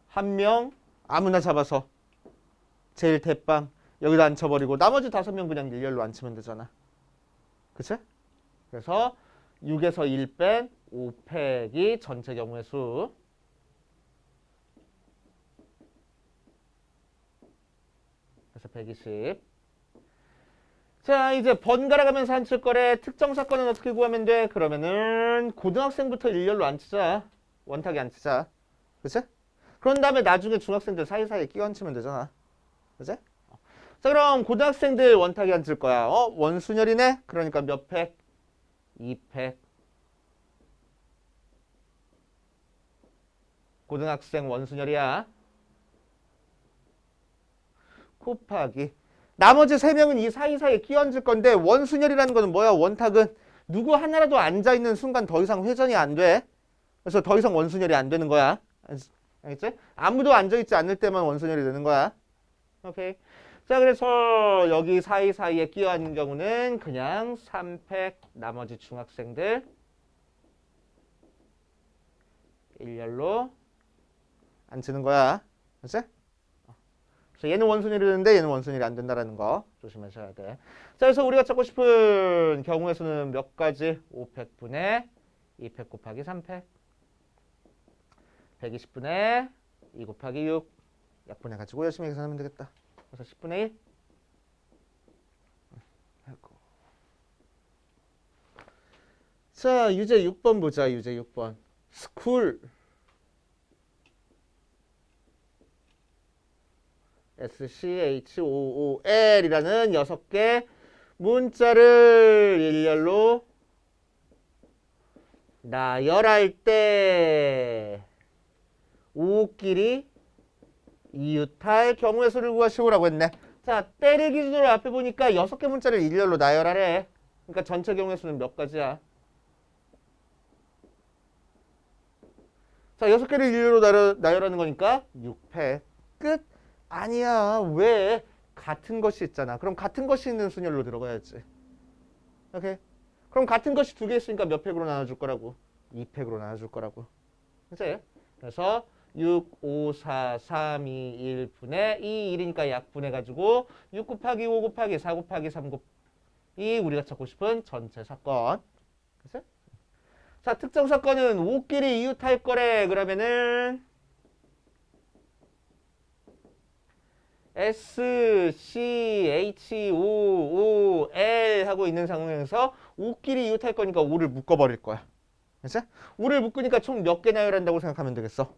한 명 아무나 잡아서 제일 대빵 여기다 앉혀버리고 나머지 5명 그냥 일렬로 앉히면 되잖아. 그치? 그래서 6에서 1 뺀 5팩이 전체 경우의 수. 그래서 120. 자, 이제 번갈아 가면서 앉힐 거래. 특정 사건은 어떻게 구하면 돼? 그러면은 고등학생부터 일렬로 앉히자. 원탁에 앉히자. 그치? 그런 다음에 나중에 중학생들 사이사이에 끼워 앉히면 되잖아. 그치? 자, 그럼 고등학생들 원탁에 앉을 거야. 원순열이네? 그러니까 몇 팩? 2팩. 고등학생 원순열이야. 곱하기 나머지 3명은 이 사이사이에 끼얹을 건데 원순열이라는 거는 뭐야? 원탁은 누구 하나라도 앉아있는 순간 더 이상 회전이 안 돼. 그래서 더 이상 원순열이 안 되는 거야. 알겠지? 아무도 앉아있지 않을 때만 원순열이 되는 거야. 오케이. 자, 그래서 여기 사이사이에 끼어 앉는 경우는 그냥 3팩 나머지 중학생들 일렬로 앉히는 거야. 알았지? 그래서 얘는 원순열이 되는데 얘는 원순열이 안 된다라는 거 조심하셔야 돼. 자, 그래서 우리가 찾고 싶은 경우의 수는 몇 가지? 5팩분의 2팩 곱하기 3팩 120분의 2 곱하기 6 약분해가지고 열심히 계산하면 되겠다. 그래서 10분의 1 자, 유제 6번 보자. 유제 6번 스쿨 SCHOOL이라는 6개 문자를 일렬로 나열할 때 오끼리 이웃할 경우의 수를 구하시오라고 했네. 자, 때를 기준으로 앞에 보니까 6개 문자를 일렬로 나열하래. 그러니까 전체 경우의 수는 몇 가지야? 자, 6개를 일렬로 나열하는 거니까 6팩. 끝? 아니야. 왜? 같은 것이 있잖아. 그럼 같은 것이 있는 순열로 들어가야지. 오케이? 그럼 같은 것이 2개 있으니까 몇 팩으로 나눠줄 거라고? 2팩으로 나눠줄 거라고. 그치? 그래서 6, 5, 4, 3, 2, 1 분의 2, 1이니까 약분해가지고 6 곱하기 5 곱하기 4 곱하기 3 곱이 우리가 찾고 싶은 전체 사건. 그치? 자, 특정 사건은 5끼리 이웃할 거래. 그러면은 S, C, H, O, O, L 하고 있는 상황에서 5끼리 이웃할 거니까 5를 묶어버릴 거야. 그치? 5를 묶으니까 총 몇 개 나열한다고 생각하면 되겠어?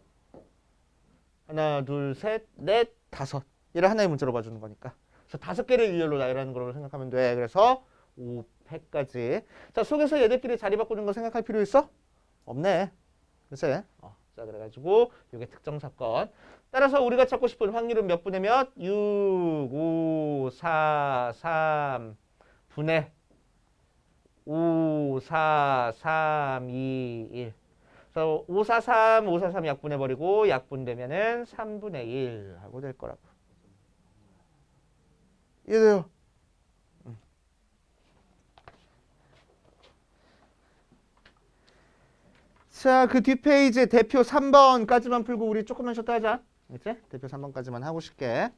하나, 둘, 셋, 넷, 5. 얘를 하나의 문자로 봐주는 거니까. 그래서 5개를 일렬로 나열하는 거로 생각하면 돼. 그래서 5팩까지. 자, 속에서 얘들끼리 자리 바꾸는 거 생각할 필요 있어? 없네. 그치? 자, 그래가지고 이게 특정 사건. 따라서 우리가 찾고 싶은 확률은 몇 분의 몇? 6, 5, 4, 3 분의 5, 4, 3, 2, 1. 그래서 5, 4, 3, 5, 4, 3 약분해버리고 약분되면은 3분의 1 하고 될 거라고. 이해돼요? 자, 그 뒷페이지 대표 3번까지만 풀고 우리 조금만 쉬었다 하자. 알겠지? 대표 3번까지만 하고 싶게.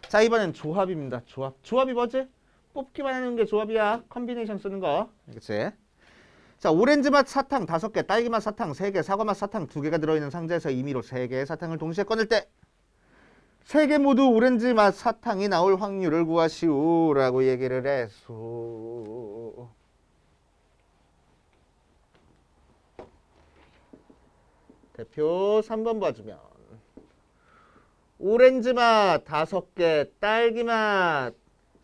자, 이번엔 조합입니다. 조합. 조합이 뭐지? 뽑기만 하는 게 조합이야. 컨비네이션 쓰는 거. 알겠지? 자, 오렌지 맛 사탕 5개, 딸기 맛 사탕 3개, 사과 맛 사탕 2개가 들어있는 상자에서 임의로 3개의 사탕을 동시에 꺼낼 때 3개 모두 오렌지 맛 사탕이 나올 확률을 구하시오라고 얘기를 했소. 대표 3번 봐주면 오렌지 맛 5개, 딸기 맛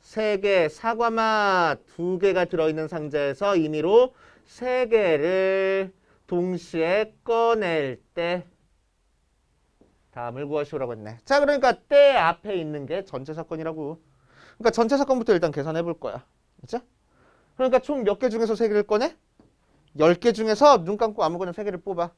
3개, 사과 맛 2개가 들어있는 상자에서 임의로 3개를 동시에 꺼낼 때 다음을 구하시오라고 했네. 자, 그러니까 때 앞에 있는 게 전체 사건이라고. 그러니까 전체 사건부터 일단 계산해 볼 거야. 그렇죠? 그러니까 총 몇 개 중에서 3개를 꺼내? 10개 중에서 눈 감고 아무거나 3개를 뽑아.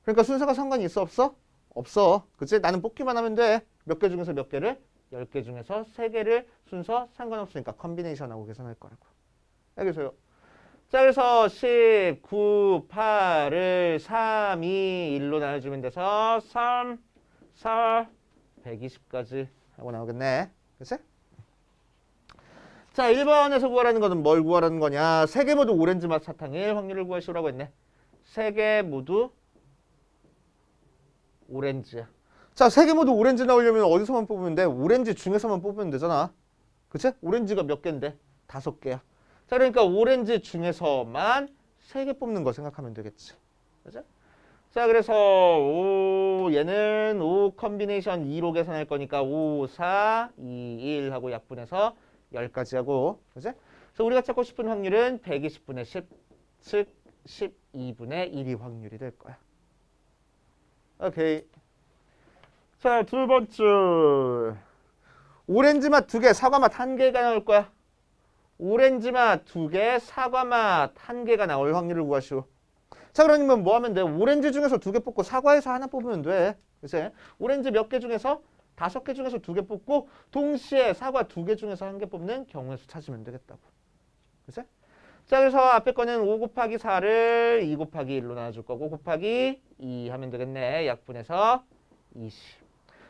그러니까 순서가 상관이 있어 없어? 없어. 그치? 나는 뽑기만 하면 돼. 몇 개 중에서 몇 개를? 10개 중에서 3개를 순서 상관없으니까 컨비네이션하고 계산할 거라고. 알겠어요? 자, 그래서 10, 9, 8을 3, 2, 1로 나눠주면 돼서 3, 4, 120까지 하고 나오겠네. 그치? 자, 1번에서 구하라는 거는 뭘 구하라는 거냐? 3개 모두 오렌지 맛 사탕일 확률을 구하시오라고 했네. 3개 모두 오렌지야. 자, 3개 모두 오렌지 나오려면 어디서만 뽑으면 돼? 오렌지 중에서만 뽑으면 되잖아. 그치? 오렌지가 몇 개인데? 5개야. 자, 그러니까 오렌지 중에서만 3개 뽑는 거 생각하면 되겠지. 그치? 자, 그래서 얘는 5 컨비네이션 2로 계산할 거니까 5, 4, 2, 1 하고 약분해서 10까지 하고. 그치? 그래서 우리가 찾고 싶은 확률은 120분의 10, 즉 12분의 1이 확률이 될 거야. 오케이. 자, 두 번째. 오렌지 맛 2개, 사과 맛 1개가 나올 거야. 오렌지 맛 2개, 사과 맛 1개가 나올 확률을 구하시오. 자, 그러면 뭐 하면 돼? 오렌지 중에서 2개 뽑고 사과에서 하나 뽑으면 돼. 그치? 오렌지 몇 개 중에서 5개 중에서 2개 뽑고 동시에 사과 2개 중에서 1개 뽑는 경우의 수 찾으면 되겠다고. 그치? 자, 그래서 앞에 거는 5 곱하기 4를 2 곱하기 1로 나눠줄 거고 곱하기 2 하면 되겠네. 약분해서 20.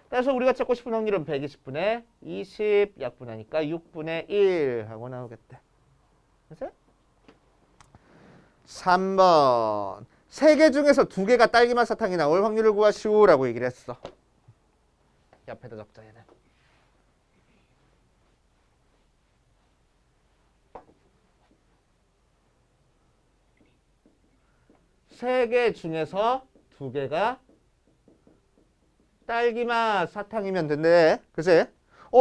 그래서 우리가 찾고 싶은 확률은 120분의 20 약분하니까 6분의 1 하고 나오겠대. 그치? 3번. 3개 중에서 2개가 딸기맛 사탕이 나올 확률을 구하시오라고 얘기를 했어. 옆에다 적자 얘는. 세 개 중에서 2개가 딸기맛 사탕이면 된대. 그치?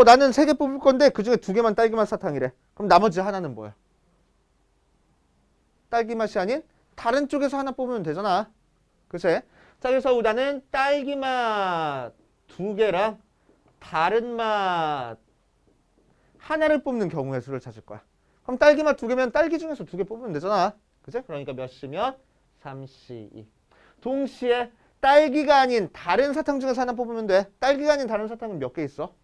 나는 3개 뽑을 건데 그중에 2개만 딸기맛 사탕이래. 그럼 나머지 하나는 뭐야? 딸기맛이 아닌 다른 쪽에서 하나 뽑으면 되잖아. 그치? 자, 그래서 나는 딸기맛 2개랑 다른 맛 하나를 뽑는 경우의 수를 찾을 거야. 그럼 딸기맛 2개면 딸기 중에서 2개 뽑으면 되잖아. 그치? 그러니까 몇 시면 3C2. 동시에 딸기가 아닌 다른 사탕 중에서 하나 뽑으면 돼. 딸기가 아닌 다른 사탕은 몇 개 있어?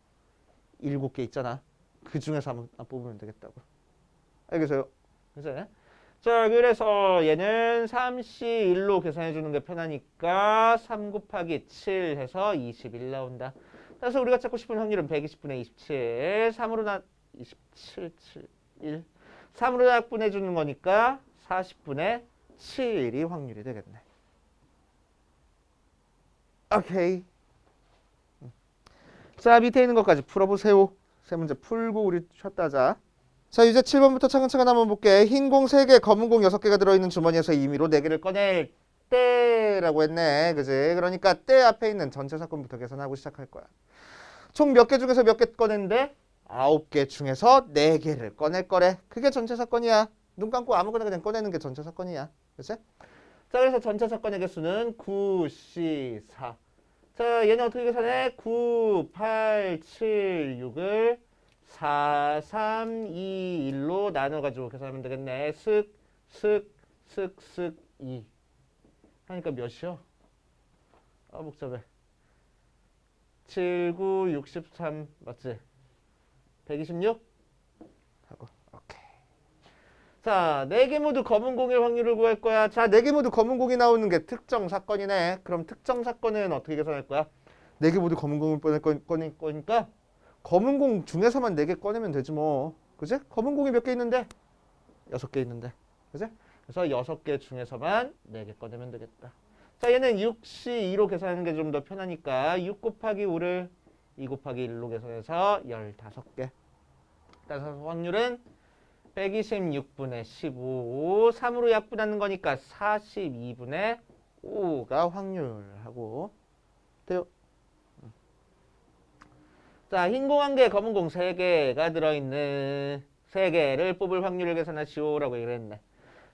7개 있잖아. 그 중에서 하나 뽑으면 되겠다고. 알겠어요? 그치? 자, 그래서 얘는 3C1로 계산해 주는 게 편하니까 3 곱하기 7 해서 21 나온다. 그래서 우리가 찾고 싶은 확률은 120분의 27, 3으로 27, 7, 1. 3으로 약분해 주는 거니까 40분의 7이 확률이 되겠네. 오케이. 자, 밑에 있는 것까지 풀어보세요. 세 문제 풀고 우리 쉬었다 하자. 자, 이제 7번부터 차근차근 한번 볼게. 흰 공 3개, 검은 공 6개가 들어있는 주머니에서 임의로 4개를 꺼낼 때라고 했네. 그지? 그러니까 때 앞에 있는 전체 사건부터 계산하고 시작할 거야. 총 몇 개 중에서 몇 개 꺼낸대? 9개 중에서 4개를 꺼낼 거래. 그게 전체 사건이야. 눈 감고 아무거나 그냥 꺼내는 게 전체 사건이야. 그치? 자, 그래서 전체 사건의 개수는 9, C, 4. 자, 얘는 어떻게 계산해? 9, 8, 7, 6을 4, 3, 2, 1로 나눠가지고 계산하면 되겠네. 슥, 2. 하니까 몇이요? 아, 복잡해. 7, 9, 63, 맞지? 126? 하고, 오케이. 자, 4개 모두 검은 공일 확률을 구할 거야. 자, 4개 모두 검은 공이 나오는 게 특정 사건이네. 그럼 특정 사건은 어떻게 계산할 거야? 4개 모두 검은 공을 꺼낼 거니까 검은 공 중에서만 4개 꺼내면 되지 뭐. 그지? 검은 공이 몇 개 있는데? 6개 있는데. 그지? 그래서 6개 중에서만 4개 꺼내면 되겠다. 자, 얘는 6시 2로 계산하는 게 좀 더 편하니까 6 곱하기 5를 2 곱하기 1로 계산해서 15개. 따라서 확률은 126분의 15, 3으로 약분하는 거니까 42분의 5가 확률하고 돼요. 자, 흰 공 1개, 검은 공 3개가 들어있는 3개를 뽑을 확률을 계산하시오라고 얘기를 했네.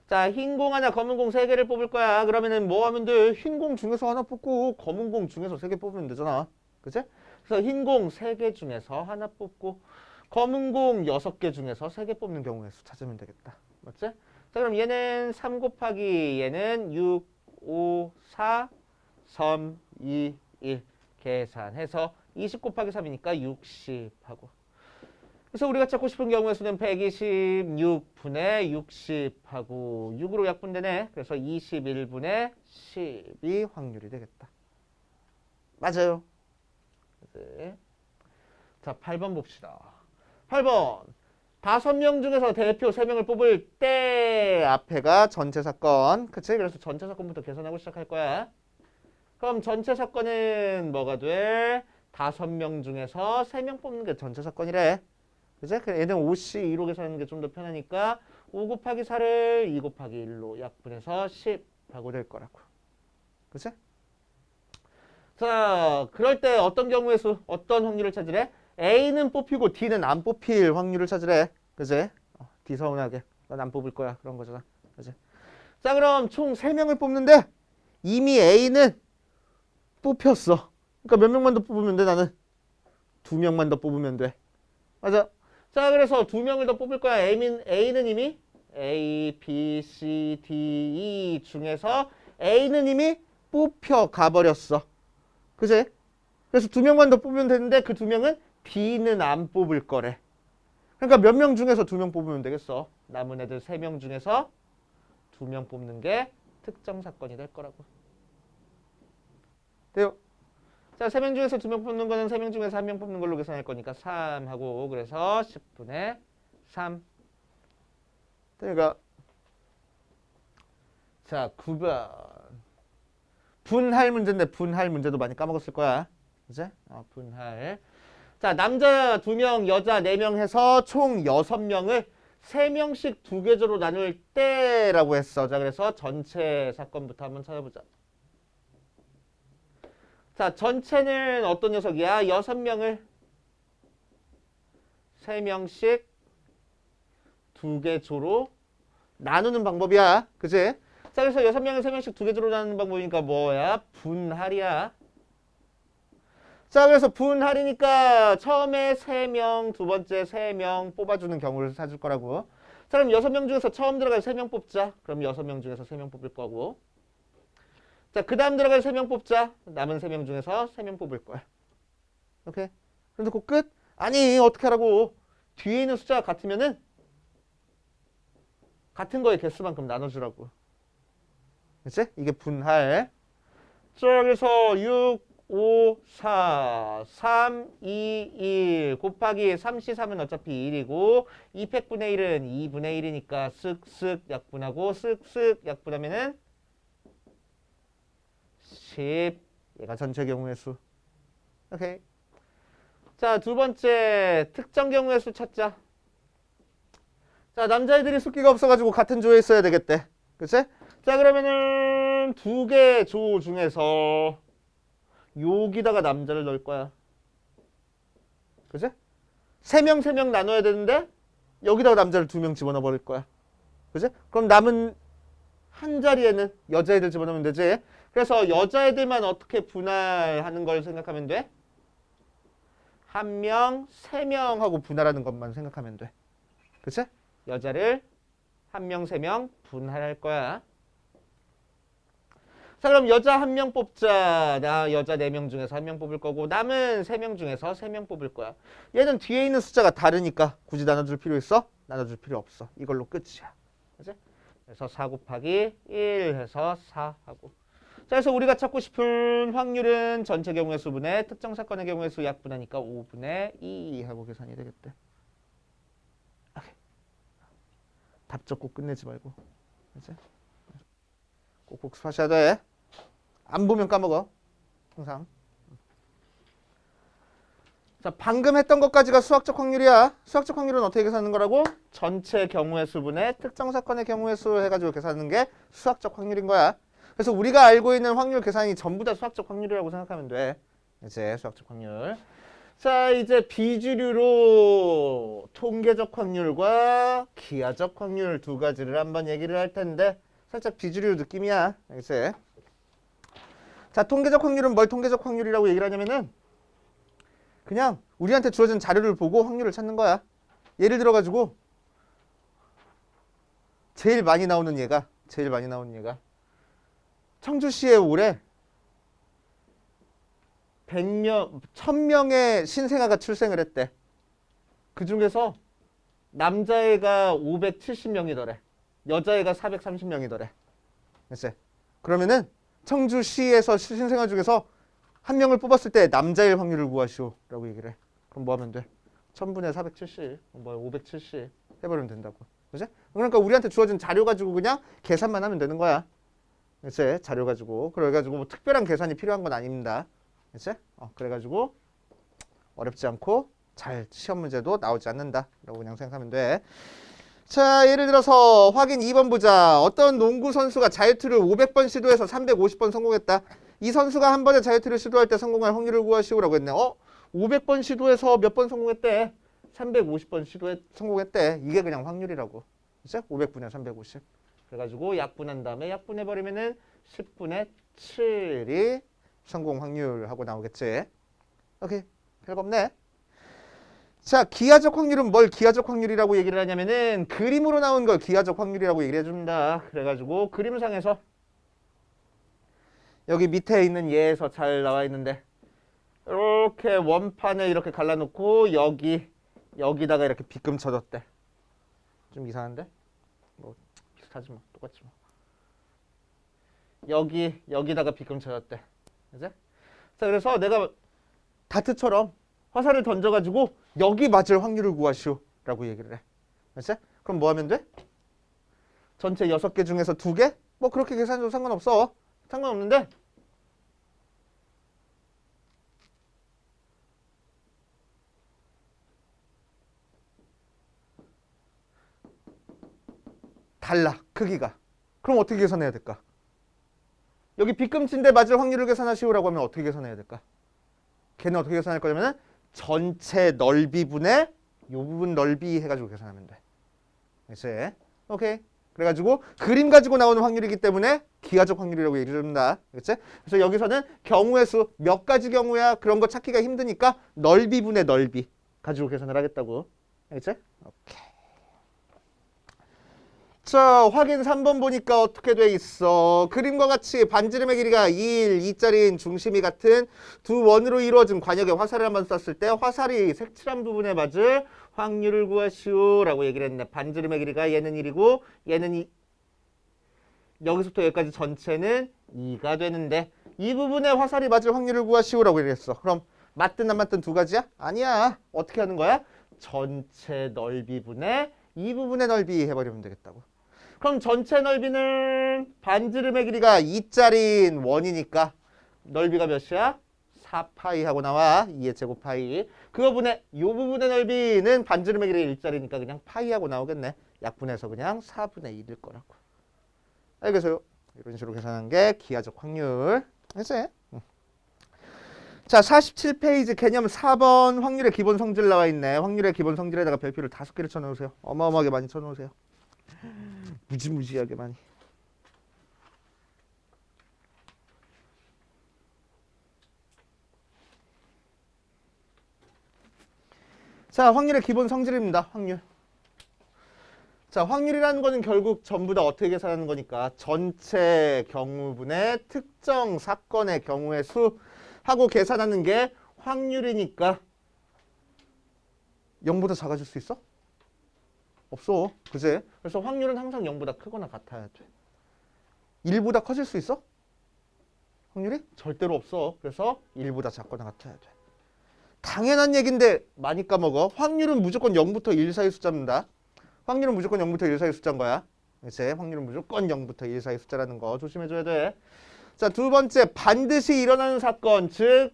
자, 흰 공 하나, 검은 공 3개를 뽑을 거야. 그러면은 뭐 하면 돼? 흰 공 중에서 하나 뽑고 검은 공 중에서 3개 뽑으면 되잖아. 그치? 그래서 흰 공 3개 중에서 하나 뽑고 검은 공 6개 중에서 3개 뽑는 경우의 수 찾으면 되겠다. 맞지? 자, 그럼 얘는 3 곱하기 얘는 6, 5, 4, 3, 2, 1 계산해서 20 곱하기 3이니까 60 하고. 그래서 우리가 찾고 싶은 경우의 수는 126분의 60 하고 6으로 약분되네. 그래서 21분의 12 확률이 되겠다. 맞아요. 네. 자, 8번 봅시다. 8번. 5명 중에서 대표 3명을 뽑을 때 앞에가 전체 사건. 그치? 그래서 전체 사건부터 계산하고 시작할 거야. 그럼 전체 사건은 뭐가 돼? 5명 중에서 3명 뽑는 게 전체 사건이래. 그치? 얘는 5시 2로 계산하는 게 좀 더 편하니까 5 곱하기 4를 2 곱하기 1로 약분해서 10 하고 될 거라고. 그치? 자, 그럴 때 어떤 경우의 수, 어떤 확률을 찾으래? A는 뽑히고 D는 안 뽑힐 확률을 찾으래. 그치? D 서운하게. 난 안 뽑을 거야. 그런 거잖아. 그치? 자, 그럼 총 3명을 뽑는데 이미 A는 뽑혔어. 그러니까 몇 명만 더 뽑으면 돼, 나는? 2명만 더 뽑으면 돼. 맞아. 자, 그래서 2명을 더 뽑을 거야. A는 이미 A, B, C, D, E 중에서 A는 이미 뽑혀 가버렸어. 그치? 그래서 2명만 더 뽑으면 되는데 그 2명은 D는 안 뽑을 거래. 그러니까 몇 명 중에서 2명 뽑으면 되겠어. 남은 애들 3명 중에서 2명 뽑는 게 특정 사건이 될 거라고. 돼요? 자, 3명 중에서 2명 뽑는 거는 3명 중에서 1명 뽑는 걸로 계산할 거니까 3 하고 그래서 10분의 3. 그러니까 자, 9번. 분할 문제인데 분할 문제도 많이 까먹었을 거야. 그치? 분할. 자, 남자 2명, 여자 4명 해서 총 6명을 3명씩 2계조로 나눌 때라고 했어. 자, 그래서 전체 사건부터 한번 찾아보자. 자, 전체는 어떤 녀석이야? 6명을 3명씩 2계조로 나누는 방법이야. 그치? 자, 그래서 6명을 3명씩 2계조로 나누는 방법이니까 뭐야? 분할이야. 자, 그래서 분할이니까 처음에 3명, 두 번째 3명 뽑아주는 경우를 찾을 거라고. 자, 그럼 6명 중에서 처음 들어갈 3명 뽑자. 그럼 6명 중에서 3명 뽑을 거고. 자, 그 다음 들어갈 3명 뽑자. 남은 3명 중에서 3명 뽑을 거야. 오케이? 그런데 그 끝? 아니, 어떻게 하라고. 뒤에 있는 숫자가 같으면은 같은 거의 개수만큼 나눠주라고. 그치? 이게 분할. 자, 그래서 6, 5, 4, 3, 2, 1 곱하기 3시 3은 어차피 1이고 2팩분의 1은 2분의 1이니까 쓱쓱 약분하고 쓱쓱 약분하면은 10. 얘가 전체 경우의 수. 오케이. 자, 두 번째 특정 경우의 수 찾자. 자, 남자애들이 숫기가 없어가지고 같은 조에 있어야 되겠대. 그치? 자, 그러면은 2개 조 중에서 여기다가 남자를 넣을 거야. 그치? 3명 나눠야 되는데 여기다가 남자를 2명 집어넣어 버릴 거야. 그치? 그럼 남은 한 자리에는 여자애들 집어넣으면 되지. 그래서 여자애들만 어떻게 분할하는 걸 생각하면 돼? 한 명, 세 명하고 분할하는 것만 생각하면 돼. 그치? 여자를 한 명, 세 명 분할할 거야. 자, 그럼 여자 한 명 뽑자. 나 여자 4명 중에서 한 명 뽑을 거고 남은 3명 중에서 3명 뽑을 거야. 얘는 뒤에 있는 숫자가 다르니까 굳이 나눠줄 필요 있어? 나눠줄 필요 없어. 이걸로 끝이야. 그치? 그래서 4 곱하기 1 해서 4 하고. 자, 그래서 우리가 찾고 싶은 확률은 전체 경우의 수분의 특정 사건의 경우의 수 약분하니까 5분의 2 하고 계산이 되겠대. 답 적고 끝내지 말고. 그치? 꼭 복습하셔야 돼. 안 보면 까먹어. 항상. 자, 방금 했던 것까지가 수학적 확률이야. 수학적 확률은 어떻게 계산하는 거라고? 전체 경우의 수분의 특정 사건의 경우의 수 해가지고 계산하는 게 수학적 확률인 거야. 그래서 우리가 알고 있는 확률 계산이 전부 다 수학적 확률이라고 생각하면 돼. 이제 수학적 확률. 자, 이제 비주류로 통계적 확률과 기하적 확률 두 가지를 한번 얘기를 할 텐데 살짝 비주류 느낌이야. 알겠지? 자, 통계적 확률은 뭘 통계적 확률이라고 얘기를 하냐면은 그냥 우리한테 주어진 자료를 보고 확률을 찾는 거야. 예를 들어가지고 제일 많이 나오는 얘가 청주시에 올해 1000명의 신생아가 출생을 했대. 그 중에서 남자애가 570명이더래. 여자애가 430명이더래. 됐지? 그러면은 청주시에서 신생아 중에서 한 명을 뽑았을 때 남자일 확률을 구하시오 라고 얘기를 해. 그럼 뭐 하면 돼? 1000분의 470, 570 해버리면 된다고. 그치? 그러니까 우리한테 주어진 자료 가지고 그냥 계산만 하면 되는 거야. 그치? 자료 가지고. 그래가지고 뭐 특별한 계산이 필요한 건 아닙니다. 그치? 그래가지고 어렵지 않고 잘 시험 문제도 나오지 않는다 라고 그냥 생각하면 돼. 자, 예를 들어서 확인 2번 보자. 어떤 농구 선수가 자유투를 500번 시도해서 350번 성공했다. 이 선수가 한 번에 자유투를 시도할 때 성공할 확률을 구하시오라고 했네. 500번 시도해서 몇 번 성공했대? 350번 성공했대. 이게 그냥 확률이라고. 그치? 500분의 350. 그래가지고 약분한 다음에 약분해버리면은 10분의 7이 성공 확률하고 나오겠지. 오케이. 별거 없네. 자, 기하적 확률은 뭘 기하적 확률이라고 얘기를 하냐면은 그림으로 나온 걸 기하적 확률이라고 얘기를 해줍니다. 그래가지고 그림상에서 여기 밑에 있는 예에서 잘 나와 있는데 이렇게 원판을 이렇게 갈라놓고 여기다가 이렇게 빗금 쳐줬대. 좀 이상한데? 뭐 비슷하지 뭐 똑같지 뭐. 여기다가 빗금 쳐줬대. 그치? 자, 그래서 내가 다트처럼 화살을 던져가지고 여기 맞을 확률을 구하시오 라고 얘기를 해. 알았지? 그럼 뭐 하면 돼? 전체 6개 중에서 2개? 뭐 그렇게 계산해도 상관없어. 상관없는데 달라 크기가. 그럼 어떻게 계산해야 될까? 여기 빗금친데 맞을 확률을 계산하시오라고 하면 어떻게 계산해야 될까? 걔는 어떻게 계산할 거냐면 전체 넓이분의 요 부분 넓이 해가지고 계산하면 돼. 알겠지? 오케이. 그래가지고 그림 가지고 나오는 확률이기 때문에 기하적 확률이라고 얘기를 합니다. 알겠지? 그래서 여기서는 경우의 수 몇 가지 경우야 그런 거 찾기가 힘드니까 넓이분의 넓이 가지고 계산을 하겠다고. 알겠지? 오케이. 자, 확인 3번 보니까 어떻게 돼 있어? 그림과 같이 반지름의 길이가 2일, 2짜리인 중심이 같은 두 원으로 이루어진 관역에 화살을 한번 쐈을 때 화살이 색칠한 부분에 맞을 확률을 구하시오 라고 얘기를 했네. 반지름의 길이가 얘는 1이고 얘는 2. 여기서부터 여기까지 전체는 2가 되는데 이 부분에 화살이 맞을 확률을 구하시오 라고 얘기했어. 그럼 맞든 안 맞든 두 가지야? 아니야. 어떻게 하는 거야? 전체 넓이분의 이 부분의 넓이 해버리면 되겠다고. 그럼 전체 넓이는 반지름의 길이가 2짜리인 원이니까 넓이가 몇이야? 4파이 하고 나와. 2의 제곱 파이. 그거분의 요 부분의 넓이는 반지름의 길이가 1짜리니까 그냥 파이 하고 나오겠네. 약분해서 그냥 4분의 1일 거라고. 알겠어요? 이런 식으로 계산한 게 기하적 확률. 알겠어요? 자, 47페이지 개념 4번 확률의 기본 성질 나와 있네. 확률의 기본 성질에다가 별표를 5개를 쳐놓으세요. 어마어마하게 많이 쳐놓으세요. 무지무지하게 많이. 자, 확률의 기본 성질입니다. 확률. 자, 확률이라는 거는 결국 전부 다 어떻게 계산하는 거니까 전체 경우분의 특정 사건의 경우의 수 하고 계산하는 게 확률이니까 0보다 작아질 수 있어? 없어. 그지? 그래서 확률은 항상 0보다 크거나 같아야 돼. 1보다 커질 수 있어? 확률이? 절대로 없어. 그래서 1보다 작거나 같아야 돼. 당연한 얘기인데 많이 까먹어. 확률은 무조건 0부터 1 사이 숫자입니다. 확률은 무조건 0부터 1 사이 숫자인 거야. 그치? 확률은 무조건 0부터 1 사이 숫자라는 거 조심해줘야 돼. 자, 두 번째, 반드시 일어나는 사건, 즉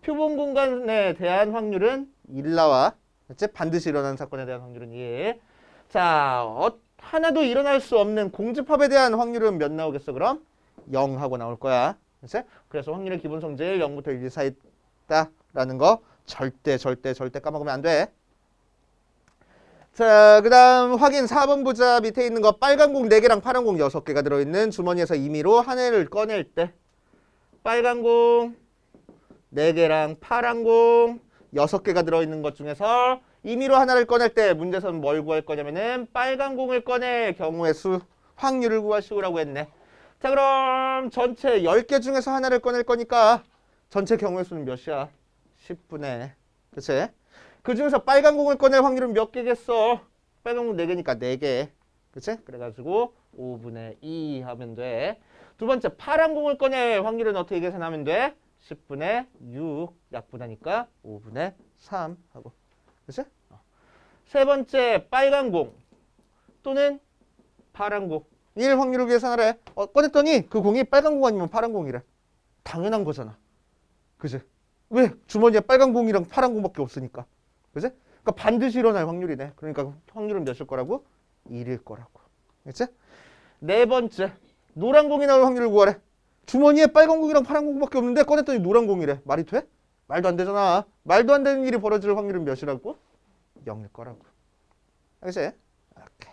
표본 공간에 대한 확률은 1 나와. 그치? 반드시 일어나는 사건에 대한 확률은 1. 자, 하나도 일어날 수 없는 공집합에 대한 확률은 몇 나오겠어 그럼? 0 하고 나올 거야. 그치? 그래서 확률의 기본 성질 0부터 1 사이 있다라는 거 절대 까먹으면 안 돼. 자, 그 다음 확인 4번 보자. 밑에 있는 거 빨간 공 4개랑 파란 공 6개가 들어있는 주머니에서 임의로 하나를 꺼낼 때 빨간 공 4개랑 파란 공 6개가 들어있는 것 중에서 임의로 하나를 꺼낼 때 문제에서는 뭘 구할 거냐면은 빨간 공을 꺼낼 경우의 수, 확률을 구하시오라고 했네. 자, 그럼 전체 10개 중에서 하나를 꺼낼 거니까 전체 경우의 수는 몇이야? 10분의. 그치? 그 중에서 빨간 공을 꺼낼 확률은 몇 개겠어? 빨간 공 4개니까 4개. 그치? 그래가지고 5분의 2 하면 돼. 두 번째, 파란 공을 꺼낼 확률은 어떻게 계산하면 돼? 10분의 6 약분하니까 5분의 3 하고. 그치? 세 번째, 빨간 공 또는 파란 공. 1 확률을 계산하래. 꺼냈더니 그 공이 빨간 공 아니면 파란 공이래. 당연한 거잖아. 그치? 왜? 주머니에 빨간 공이랑 파란 공밖에 없으니까. 그치? 그러니까 반드시 일어날 확률이네. 그러니까 확률은 몇일 거라고? 1일 거라고. 그치? 네 번째, 노란 공이 나올 확률을 구하래. 주머니에 빨간 공이랑 파란 공밖에 없는데 꺼냈더니 노란 공이래. 말이 돼? 말도 안 되잖아. 말도 안 되는 일이 벌어질 확률은 몇이라고? 0일 거라고. 알겠지? 오케이.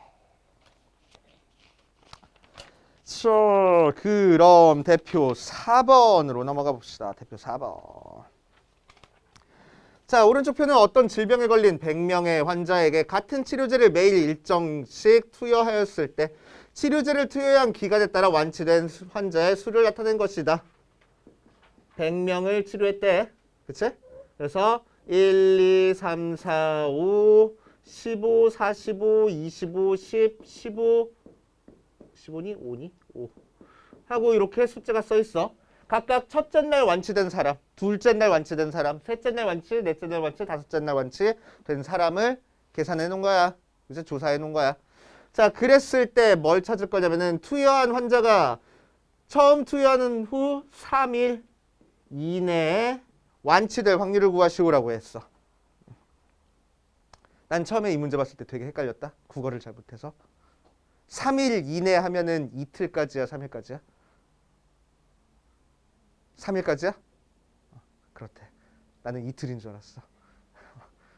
자, 그럼 대표 4번으로 넘어가 봅시다. 대표 4번. 자, 오른쪽 표는 어떤 질병에 걸린 100명의 환자에게 같은 치료제를 매일 일정씩 투여하였을 때 치료제를 투여한 기간에 따라 완치된 환자의 수를 나타낸 것이다. 100명을 치료했대. 그치? 그래서 1, 2, 3, 4, 5, 15, 45, 25, 10, 15, 15니? 5니? 5 하고 이렇게 숫자가 써 있어. 각각 첫째 날 완치된 사람, 둘째 날 완치된 사람, 셋째 날 완치, 넷째 날 완치, 다섯째 날 완치된 사람을 계산해 놓은 거야. 이제 조사해 놓은 거야. 자, 그랬을 때 뭘 찾을 거냐면은 투여한 환자가 처음 투여하는 후 3일 이내에 완치될 확률을 구하시오라고 했어. 난 처음에 이 문제 봤을 때 되게 헷갈렸다. 국어를 잘 못해서. 3일 이내 하면은 이틀까지야, 3일까지야? 3일까지야? 그렇대. 나는 이틀인 줄 알았어.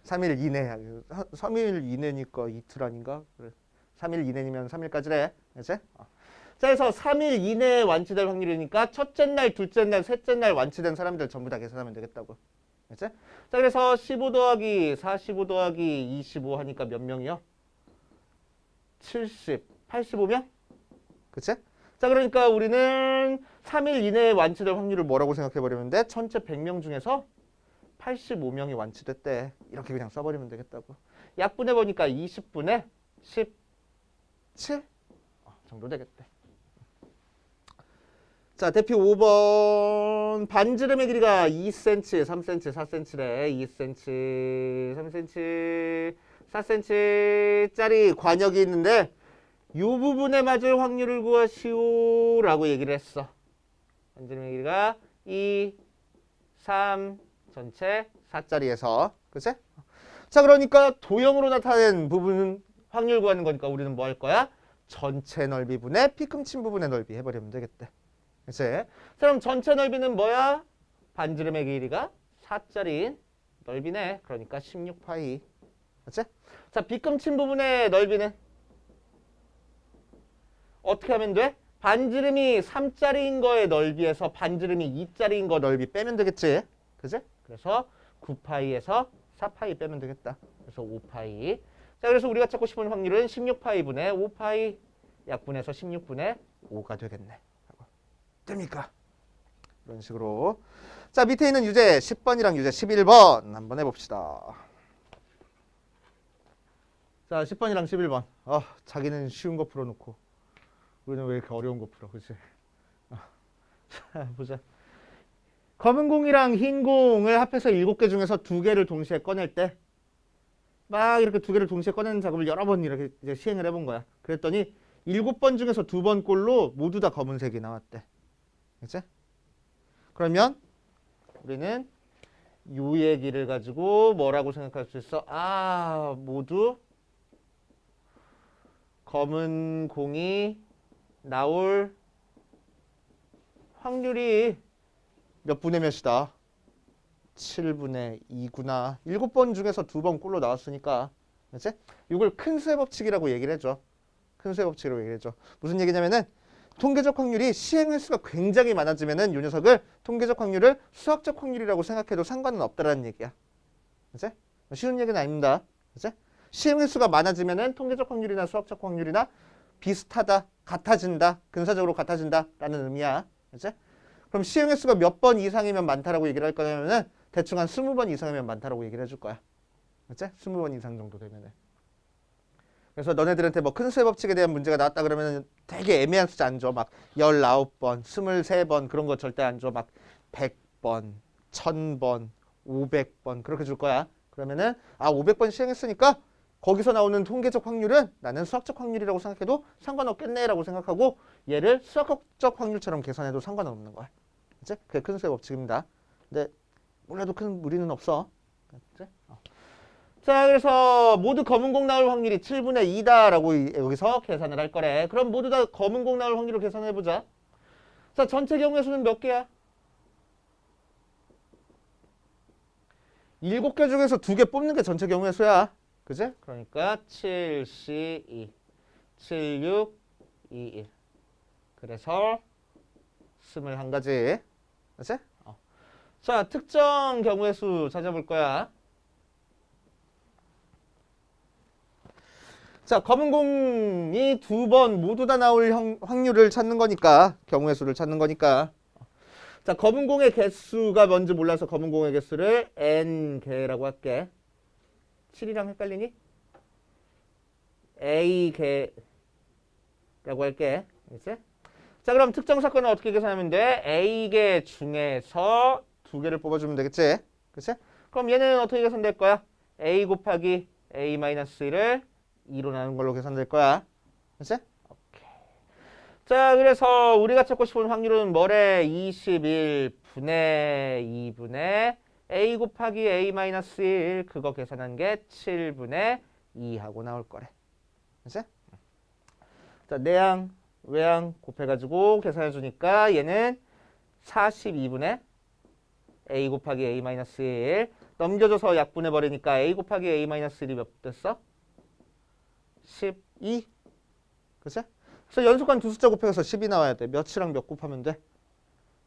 3일 이내야. 3일 이내니까 이틀 아닌가? 그래. 3일 이내면 3일까지래. 그치? 자, 그래서 3일 이내에 완치될 확률이니까 첫째 날, 둘째 날, 셋째 날 완치된 사람들 전부 다 계산하면 되겠다고. 그치? 자, 그래서 15 더하기 45 더하기 25 하니까 몇 명이요? 70, 85명? 그치? 자, 그러니까 우리는 3일 이내에 완치될 확률을 뭐라고 생각해버리면 돼? 전체 100명 중에서 85명이 완치됐대. 이렇게 그냥 써버리면 되겠다고. 약분해보니까 20분의 17 정도 되겠대. 자, 대표 5번. 반지름의 길이가 2cm, 3cm, 4cm래. 2cm, 3cm, 4cm짜리 관역이 있는데 이 부분에 맞을 확률을 구하시오 라고 얘기를 했어. 반지름의 길이가 2, 3, 전체 4짜리에서. 그치? 자, 그러니까 도형으로 나타낸 부분은 확률 구하는 거니까 우리는 뭐 할 거야? 전체 넓이 분의 피끔친 부분의 넓이 해버리면 되겠대. 그치? 자, 그럼 전체 넓이는 뭐야? 반지름의 길이가 4짜리인 넓이네. 그러니까 16파이. 그치? 자, 비끔친 부분의 넓이는 어떻게 하면 돼? 반지름이 3짜리인 거의 넓이에서 반지름이 2짜리인 거 넓이 빼면 되겠지? 그치? 그래서 9파이에서 4파이 빼면 되겠다. 그래서 5파이. 자, 그래서 우리가 찾고 싶은 확률은 16파이분의 5파이 약분해서 16분의 5가 되겠네. 됩니까? 이런 식으로. 자, 밑에 있는 유제 10번이랑 유제 11번 한번 해봅시다. 자, 10번이랑 11번. 자기는 쉬운 거 풀어놓고 우리는 왜 이렇게 어려운 거 풀어, 그치? 자, 보자. 검은 공이랑 흰 공을 합해서 7개 중에서 2개를 동시에 꺼낼 때 막 이렇게 2개를 동시에 꺼내는 작업을 여러 번 이렇게 이제 시행을 해본 거야. 그랬더니 7번 중에서 2번 꼴로 모두 다 검은색이 나왔대. 그치? 그러면 우리는 요 얘기를 가지고 뭐라고 생각할 수 있어? 모두 검은 공이 나올 확률이 몇 분의 몇이다? 7분의 2구나. 7번 중에서 2번 꼴로 나왔으니까. 그치? 이걸 큰 수의 법칙이라고 얘기를 해줘. 큰 수의 법칙이라고 얘기를 해줘. 무슨 얘기냐면은 통계적 확률이 시행 횟수가 굉장히 많아지면은 이 녀석을 통계적 확률을 수학적 확률이라고 생각해도 상관은 없다라는 얘기야. 그치? 쉬운 얘기는 아닙니다. 그치? 시행 횟수가 많아지면은 통계적 확률이나 수학적 확률이나 비슷하다, 같아진다, 근사적으로 같아진다라는 의미야. 그치? 그럼 시행 횟수가 몇 번 이상이면 많다라고 얘기를 할 거냐면은 대충 한 20번 이상이면 많다라고 얘기를 해줄 거야. 그치? 20번 이상 정도 되면은. 그래서 너네들한테 뭐 큰 수의 법칙에 대한 문제가 나왔다 그러면은 되게 애매한 숫자 안 줘. 막 19번, 23번 그런 거 절대 안 줘. 막 100번, 1000번, 500번 그렇게 줄 거야. 그러면은 500번 시행했으니까 거기서 나오는 통계적 확률은 나는 수학적 확률이라고 생각해도 상관없겠네라고 생각하고 얘를 수학적 확률처럼 계산해도 상관없는 거야. 그치? 그게 큰 수의 법칙입니다. 근데 몰라도 큰 무리는 없어. 그치? 자, 그래서 모두 검은 공 나올 확률이 7분의 2다라고 여기서 계산을 할 거래. 그럼 모두 다 검은 공 나올 확률을 계산해보자. 자, 전체 경우의 수는 몇 개야? 7개 중에서 2개 뽑는 게 전체 경우의 수야. 그지? 그러니까 7, C, 2, 7, 6, 2, 1. 그래서 21가지. 그치? 자, 특정 경우의 수 찾아볼 거야. 자, 검은 공이 2번 모두 다 나올 확률을 찾는 거니까, 경우의 수를 찾는 거니까. 자, 검은 공의 개수가 뭔지 몰라서 검은 공의 개수를 n개라고 할게. 7이랑 헷갈리니? A개라고 할게. 이제? 자, 그럼 특정 사건은 어떻게 계산하면 돼? A개 중에서 2개를 뽑아주면 되겠지? 그치? 그럼 얘는 어떻게 계산될 거야? A 곱하기 A-1을 2로 나눈 걸로 계산될 거야. 그치? 오케이. 자, 그래서 우리가 찾고 싶은 확률은 뭐래? 21분의 2분의 A 곱하기 A-1 그거 계산한 게 7분의 2 하고 나올 거래. 그치? 자, 내양, 외양 곱해가지고 계산해 주니까 얘는 42분의 A 곱하기 A-1 넘겨줘서 약분해 버리니까 A 곱하기 A-1이 몇 됐어? 12. 그치? 그래서 연속한 두 숫자 곱해서 10이 나와야 돼. 몇이랑 몇 곱하면 돼?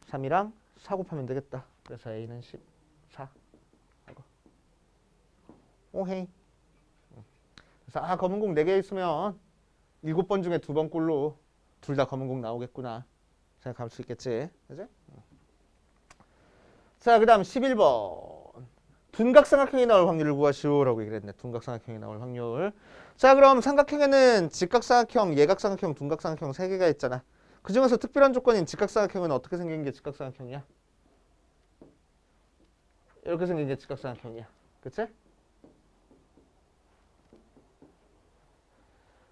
3이랑 4 곱하면 되겠다. 그래서 A는 14. 오헤이. 그래서 검은 공 4개 있으면 7번 중에 2번 꼴로 둘 다 검은 공 나오겠구나 생각할 수 있겠지. 그치? 자, 그 다음 11번. 둔각삼각형이 나올 확률을 구하시오라고 얘기를 했네. 둔각삼각형이 나올 확률. 자, 그럼 삼각형에는 직각삼각형, 예각삼각형, 둔각삼각형 3개가 있잖아. 그 중에서 특별한 조건인 직각삼각형은 어떻게 생긴 게 직각삼각형이야? 이렇게 생긴 게 직각삼각형이야. 그치?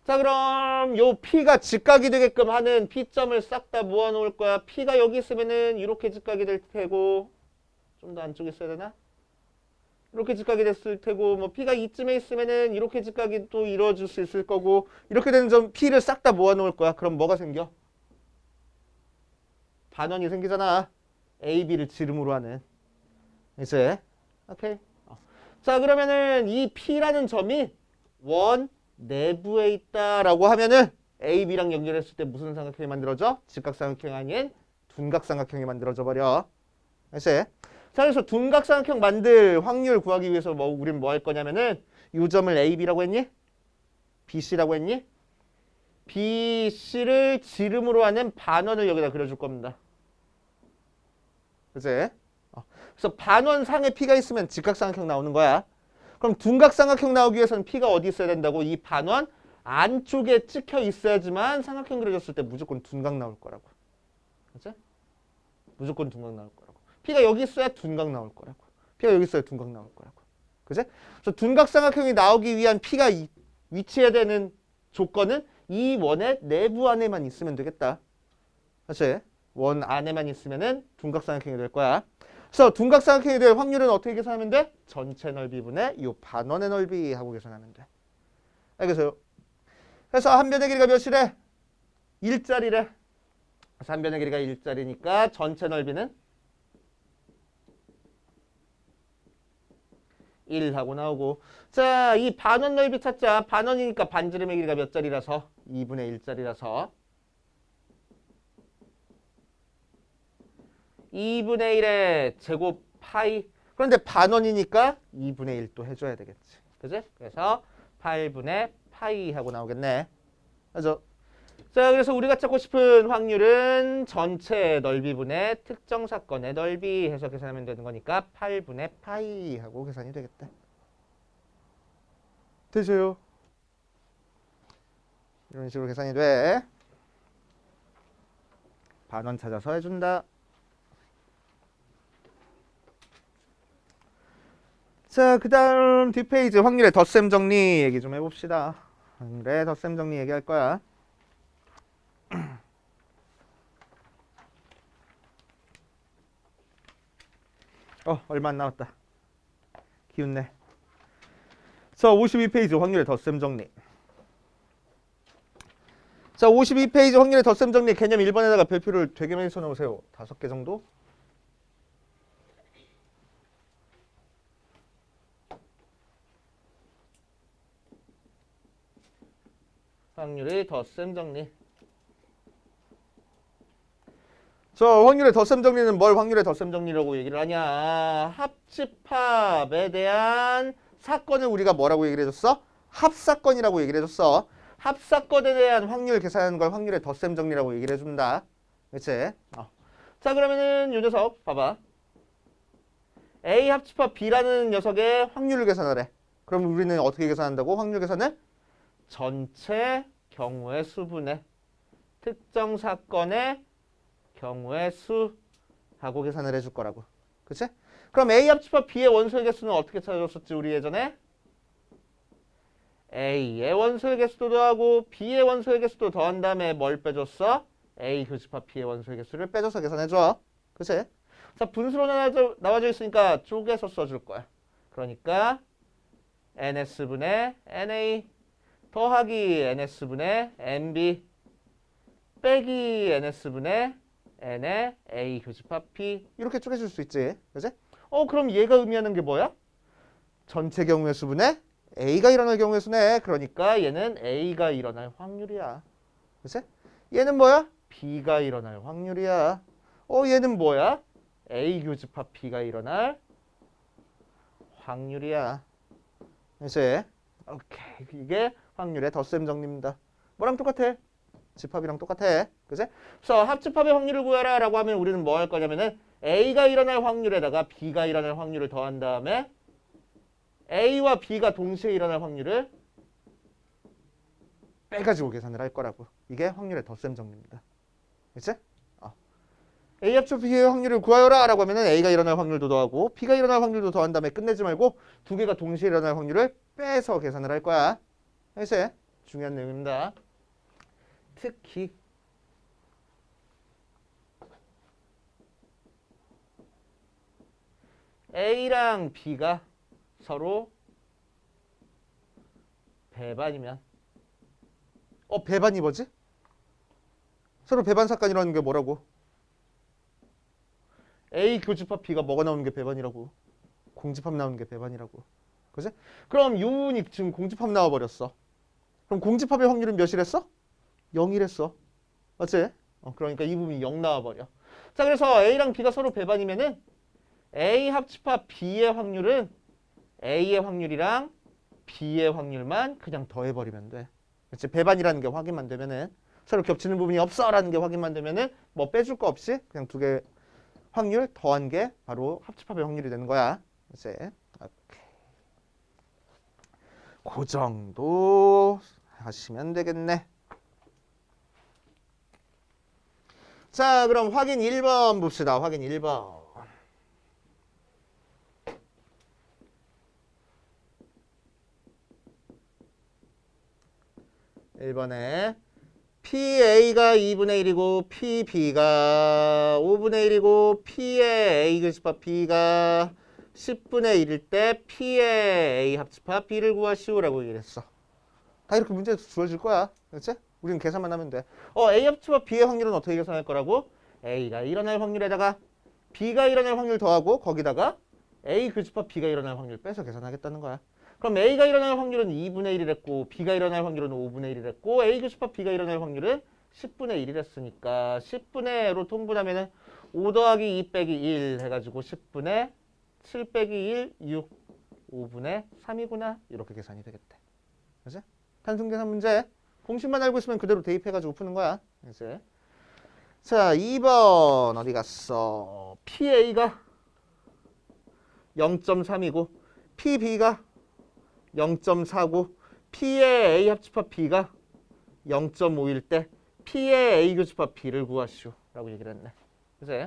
자, 그럼 요 P가 직각이 되게끔 하는 P점을 싹 다 모아놓을 거야. P가 여기 있으면은 이렇게 직각이 될 테고, 좀 더 안쪽에 있어야 되나? 이렇게 직각이 됐을 테고, 뭐 P가 이쯤에 있으면은 이렇게 직각이 또 이루어질 수 있을 거고, 이렇게 되는 점 P를 싹 다 모아놓을 거야. 그럼 뭐가 생겨? 반원이 생기잖아. A, B를 지름으로 하는. 이제, 오케이. 자, 그러면은 이 P라는 점이 원 내부에 있다라고 하면은 A, B랑 연결했을 때 무슨 삼각형이 만들어져? 직각삼각형이 아닌 둔각삼각형이 만들어져 버려. 알지? 자, 그래서 둔각삼각형 만들 확률 구하기 위해서 우린 뭐 할 거냐면은 요 점을 A, B라고 했니? B, C라고 했니? B, C를 지름으로 하는 반원을 여기다 그려줄 겁니다. 그치? 그래서 반원상에 P가 있으면 직각삼각형 나오는 거야. 그럼 둔각삼각형 나오기 위해서는 P가 어디 있어야 된다고? 이 반원 안쪽에 찍혀 있어야지만 삼각형 그려줬을 때 무조건 둔각 나올 거라고. 그치? 무조건 둔각 나올 거라고. P가 여기 있어야 둔각 나올 거라고. P가 여기 있어야 둔각 나올 거라고. 그치? 그래서 둔각삼각형이 나오기 위한 P가 위치해야 되는 조건은 이 원의 내부 안에만 있으면 되겠다. 그치? 원 안에만 있으면은 둔각삼각형이 될 거야. 그래서 둔각삼각형이 될 확률은 어떻게 계산하면 돼? 전체 넓이분의 이 반원의 넓이 하고 계산하면 돼. 알겠어요? 그래서 한 변의 길이가 몇이래? 1짜리래. 그래서 한 변의 길이가 1짜리니까 전체 넓이는 1 하고 나오고. 자, 이 반원 넓이 찾자. 반원이니까 반지름의 길이가 몇 짜리라서? 2분의 1짜리라서 2분의 1의 제곱 파이. 그런데 반원이니까 2분의 1 또 해줘야 되겠지. 그지? 그래서 8분의 파이 하고 나오겠네. 그죠? 자, 그래서 우리가 찾고 싶은 확률은 전체 넓이분의 특정 사건의 넓이 해서 계산하면 되는 거니까 8분의 파이 하고 계산이 되겠다. 되죠? 이런 식으로 계산이 돼. 반원 찾아서 해준다. 자, 그 다음 뒷페이지 확률의 덧셈 정리 얘기 좀 해봅시다. 확률의 덧셈 정리 얘기할 거야. 얼마 안 남았다. 기운내. 자, 52페이지 확률의 덧셈 정리. 자, 52페이지 확률의 덧셈 정리 개념 1번에다가 별표를 되게 많이 써놓으세요. 5개 정도? 확률의 덧셈 정리. 자, 확률의 덧셈 정리는 뭘 확률의 덧셈 정리라고 얘기를 하냐? 합집합에 대한 사건을 우리가 뭐라고 얘기를 해줬어? 합사건이라고 얘기를 해줬어. 합사건에 대한 확률 계산하는 걸 확률의 덧셈 정리라고 얘기를 해준다. 그치? 자, 그러면은 이 녀석 봐봐. A 합집합 B라는 녀석의 확률을 계산하래. 그럼 우리는 어떻게 계산한다고? 확률 계산을? 전체 경우의 수분의 특정 사건의 경우의 수하고 계산을 해줄 거라고. 그치? 그럼 A 합집합 B의 원소의 개수는 어떻게 찾아줬었지 우리 예전에? A의 원소의 개수도 더하고 B의 원소의 개수도 더한 다음에 뭘 빼줬어? A 교집합 B의 원소의 개수를 빼줘서 계산해줘. 그치? 자, 분수로 나와져 있으니까 쪼개서 써줄 거야. 그러니까 NS분의 NA 더하기 NS분의 NB 빼기 NS분의 N의 A 교집합 P 이렇게 쪼개줄 수 있지. 그치? 그럼 얘가 의미하는 게 뭐야? 전체 경우의 수분의 A가 일어날 경우의 수네. 그러니까 얘는 A가 일어날 확률이야. 그치? 얘는 뭐야? B가 일어날 확률이야. 얘는 뭐야? A 교집합 P가 일어날 확률이야. 그치? 오케이. 이게 확률의 덧셈 정리입니다. 뭐랑 똑같아? 집합이랑 똑같아. 그치? 그래서 합집합의 확률을 구해라 라고 하면 우리는 뭐 할 거냐면은 A가 일어날 확률에다가 B가 일어날 확률을 더한 다음에 A와 B가 동시에 일어날 확률을 빼가지고 계산을 할 거라고. 이게 확률의 덧셈 정리입니다. 그치? A 합집합 B의 확률을 구하여라 라고 하면은 A가 일어날 확률도 더하고 B가 일어날 확률도 더한 다음에 끝내지 말고 두 개가 동시에 일어날 확률을 빼서 계산을 할 거야. 그치? 중요한 내용입니다. 특히 A랑 B가 서로 배반이면 배반이 뭐지? 서로 배반 사건이라는 게 뭐라고? A 교집합 B가 뭐가 나오는 게 배반이라고? 공집합 나오는 게 배반이라고. 그치? 그럼 이 부분이 지금 공집합 나와버렸어. 그럼 공집합의 확률은 몇이랬어? 0이랬어. 맞지? 그러니까 이 부분이 0 나와버려. 자, 그래서 A랑 B가 서로 배반이면은 A 합집합 B의 확률은 A의 확률이랑 B의 확률만 그냥 더해버리면 돼. 그치? 배반이라는 게 확인만 되면은 서로 겹치는 부분이 없어라는 게 확인만 되면은 뭐 빼줄 거 없이 그냥 두 개 확률 더한 게 바로 합집합의 확률이 되는 거야. 그치? 오케이. 그 정도 하시면 되겠네. 자, 그럼 확인 1번 봅시다. 확인 1번. 1번에 PA가 2분의 1이고 PB가 5분의 1이고 P의 A 교집합 B가 10분의 1일 때 P의 A 합집합 B를 구하시오라고 얘기를 했어. 다 이렇게 문제 주어질 거야. 그렇지? 우리는 계산만 하면 돼. A 합집합 B의 확률은 어떻게 계산할 거라고? A가 일어날 확률에다가 B가 일어날 확률 더하고 거기다가 A 교집합 B가 일어날 확률 빼서 계산하겠다는 거야. 그럼 A가 일어날 확률은 2분의 1이랬고 B가 일어날 확률은 5분의 1이랬고 A 교집합 B가 일어날 확률은 10분의 1이랬으니까 10분의 1로 통분하면은 5 더하기 2 빼기 1 해가지고 10분의 7 빼기 1, 6, 5분의 3이구나. 이렇게 계산이 되겠대. 그치? 단순 계산 문제. 공식만 알고 있으면 그대로 대입해가지고 푸는 거야. 그치? 자, 2번 어디 갔어? PA가 0.3이고 PB가 0.4고 P의 A 합집합 B가 0.5일 때 P의 A 교집합 B를 구하시오 라고 얘기를 했네. 그치?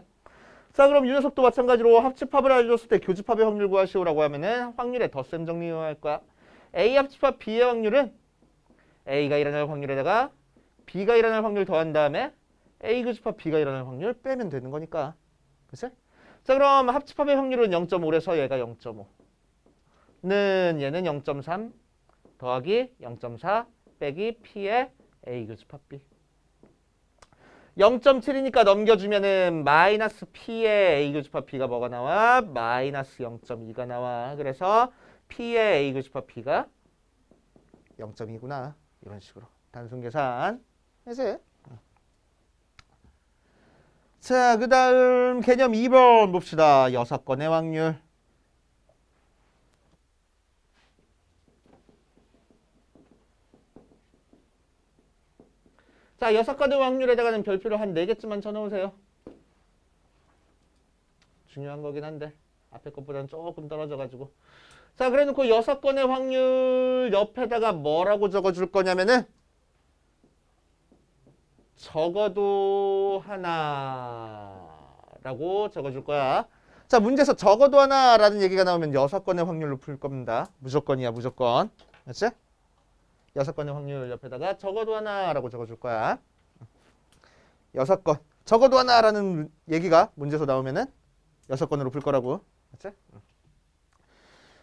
자, 그럼 이 녀석도 마찬가지로 합집합을 알려줬을 때 교집합의 확률 구하시오라고 하면은 확률의 덧셈 정리 이용할 거야. A 합집합 B의 확률은 A가 일어날 확률에다가 B가 일어날 확률 더한 다음에 A 교집합 B가 일어날 확률 빼면 되는 거니까. 그치? 자, 그럼 합집합의 확률은 0.5라서 얘가 0.5. 는 얘는 0.3 더하기 0.4 빼기 P의 A 교집합 B. 0.7이니까 넘겨주면은 마이너스 P의 A 교집합 B가 뭐가 나와? 마이너스 0.2가 나와. 그래서 P의 A 교집합 B가 0.2구나. 이런 식으로 단순 계산 해서. 자, 그 다음 개념 2번 봅시다. 6건의 확률. 자, 6건의 확률에다가는 별표를 한 4개쯤만 쳐놓으세요. 중요한 거긴 한데 앞에 것보다는 조금 떨어져가지고. 자, 그래 놓고 6건의 확률 옆에다가 뭐라고 적어줄 거냐면은 적어도 하나라고 적어줄 거야. 자, 문제에서 적어도 하나라는 얘기가 나오면 6건의 확률로 풀 겁니다. 무조건이야, 무조건. 그렇지? 6건의 확률 옆에다가 적어도 하나라고 적어줄 거야. 6건. 적어도 하나라는 얘기가 문제에서 나오면은 6건으로 풀 거라고. 그렇지?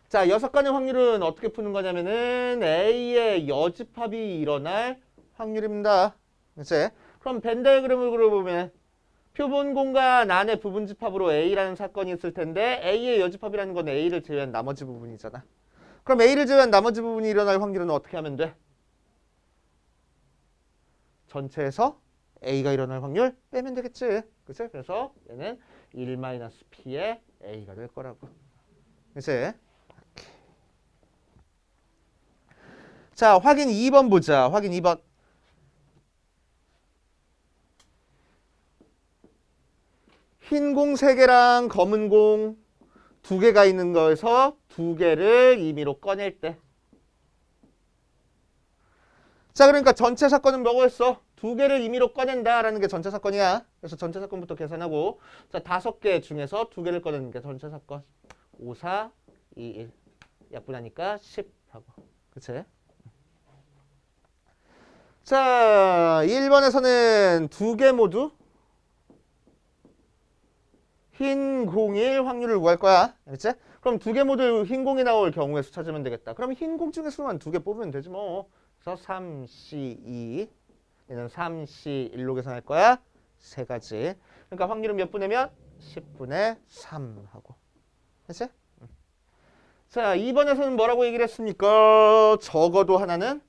자, 6건의 확률은 어떻게 푸는 거냐면은 A의 여집합이 일어날 확률입니다. 그렇지? 그럼 벤 다이어그램을 그려보면 표본 공간 안에 부분 집합으로 A라는 사건이 있을 텐데 A의 여집합이라는 건 A를 제외한 나머지 부분이잖아. 그럼 A를 제외한 나머지 부분이 일어날 확률은 어떻게 하면 돼? 전체에서 A가 일어날 확률 빼면 되겠지. 그치? 그래서 얘는 1-P의 A가 될 거라고. 그치? 자, 확인 2번 보자. 확인 2번. 흰 공 3개랑 검은 공 2개가 있는 거에서 2개를 임의로 꺼낼 때. 자, 그러니까 전체 사건은 뭐였어? 2개를 임의로 꺼낸다라는 게 전체 사건이야. 그래서 전체 사건부터 계산하고, 자, 5개 중에서 2개를 꺼내는 게 전체 사건. 5, 4, 2, 1. 약분하니까 10 하고. 그치? 자, 1번에서는 2개 모두 흰 공일 확률을 구할 거야. 알겠지? 그럼 2개 모두 흰 공이 나올 경우의 수 찾으면 되겠다. 그럼 흰 공 중에 수만 2개 뽑으면 되지 뭐. 그래서 3C2 얘는 3C1로 계산할 거야. 3가지. 그러니까 확률은 몇 분의면? 10분의 3 하고. 됐지? 자, 2번에서는 뭐라고 얘기를 했습니까? 적어도 하나는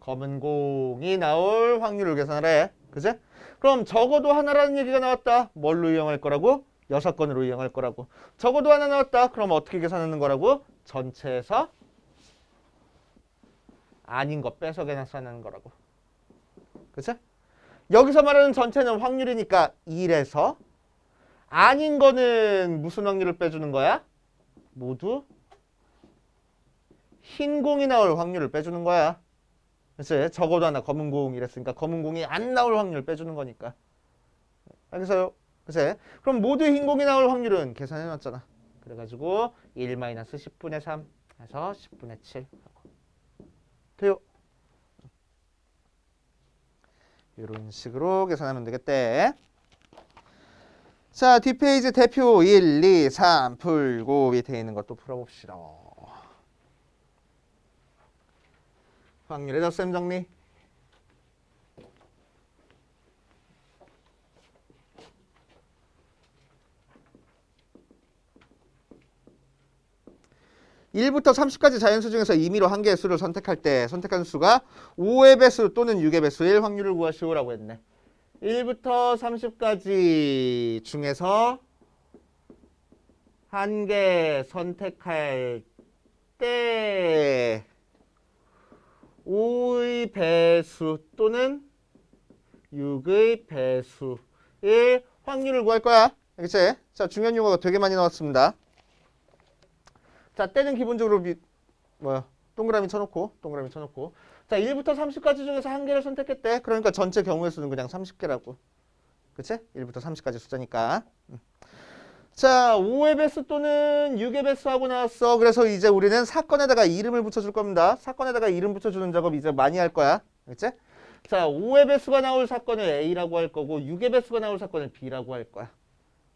검은 공이 나올 확률을 계산을 해. 그지? 그럼 적어도 하나라는 얘기가 나왔다. 뭘로 이용할 거라고? 6건으로 이용할 거라고. 적어도 하나 나왔다. 그럼 어떻게 계산하는 거라고? 전체에서 아닌 거 빼서 계산하는 거라고. 그치? 여기서 말하는 전체는 확률이니까 1에서 아닌 거는 무슨 확률을 빼주는 거야? 모두 흰 공이 나올 확률을 빼주는 거야. 그치? 적어도 하나 검은 공 이랬으니까 검은 공이 안 나올 확률을 빼주는 거니까. 알겠어요? 그치? 그럼 모두 흰 공이 나올 확률은 계산해놨잖아. 그래가지고 1-10분의 3 해서 10분의 7 하고. 돼요? 이런 식으로 계산하면 되겠대. 자, 뒷페이지 대표 1, 2, 3 풀고 밑에 있는 것도 풀어봅시다. 확률의 덧셈 정리. (1부터 30까지) 자연수 중에서 임의로 한 개의 수를 선택할 때 선택한 수가 5의 배수 또는 6의 배수일 확률을 구하시오라고 했네. 1부터 30까지 중에서 한 개 선택할 때 5의 배수 또는 6의 배수일 확률을 구할 거야. 알겠지? 자, 중요한 용어가 되게 많이 나왔습니다. 자, 때는 기본적으로 동그라미 쳐놓고 자, 1부터 30까지 중에서 한 개를 선택했대. 그러니까 전체 경우의 수는 그냥 30개라고. 그치? 1부터 30까지 숫자니까. 자, 5의 배수 또는 6의 배수 하고 나왔어. 그래서 이제 우리는 사건에다가 이름을 붙여줄 겁니다. 사건에다가 이름 붙여주는 작업 이제 많이 할 거야. 알겠지? 자, 5의 배수가 나올 사건을 A라고 할 거고 6의 배수가 나올 사건을 B라고 할 거야.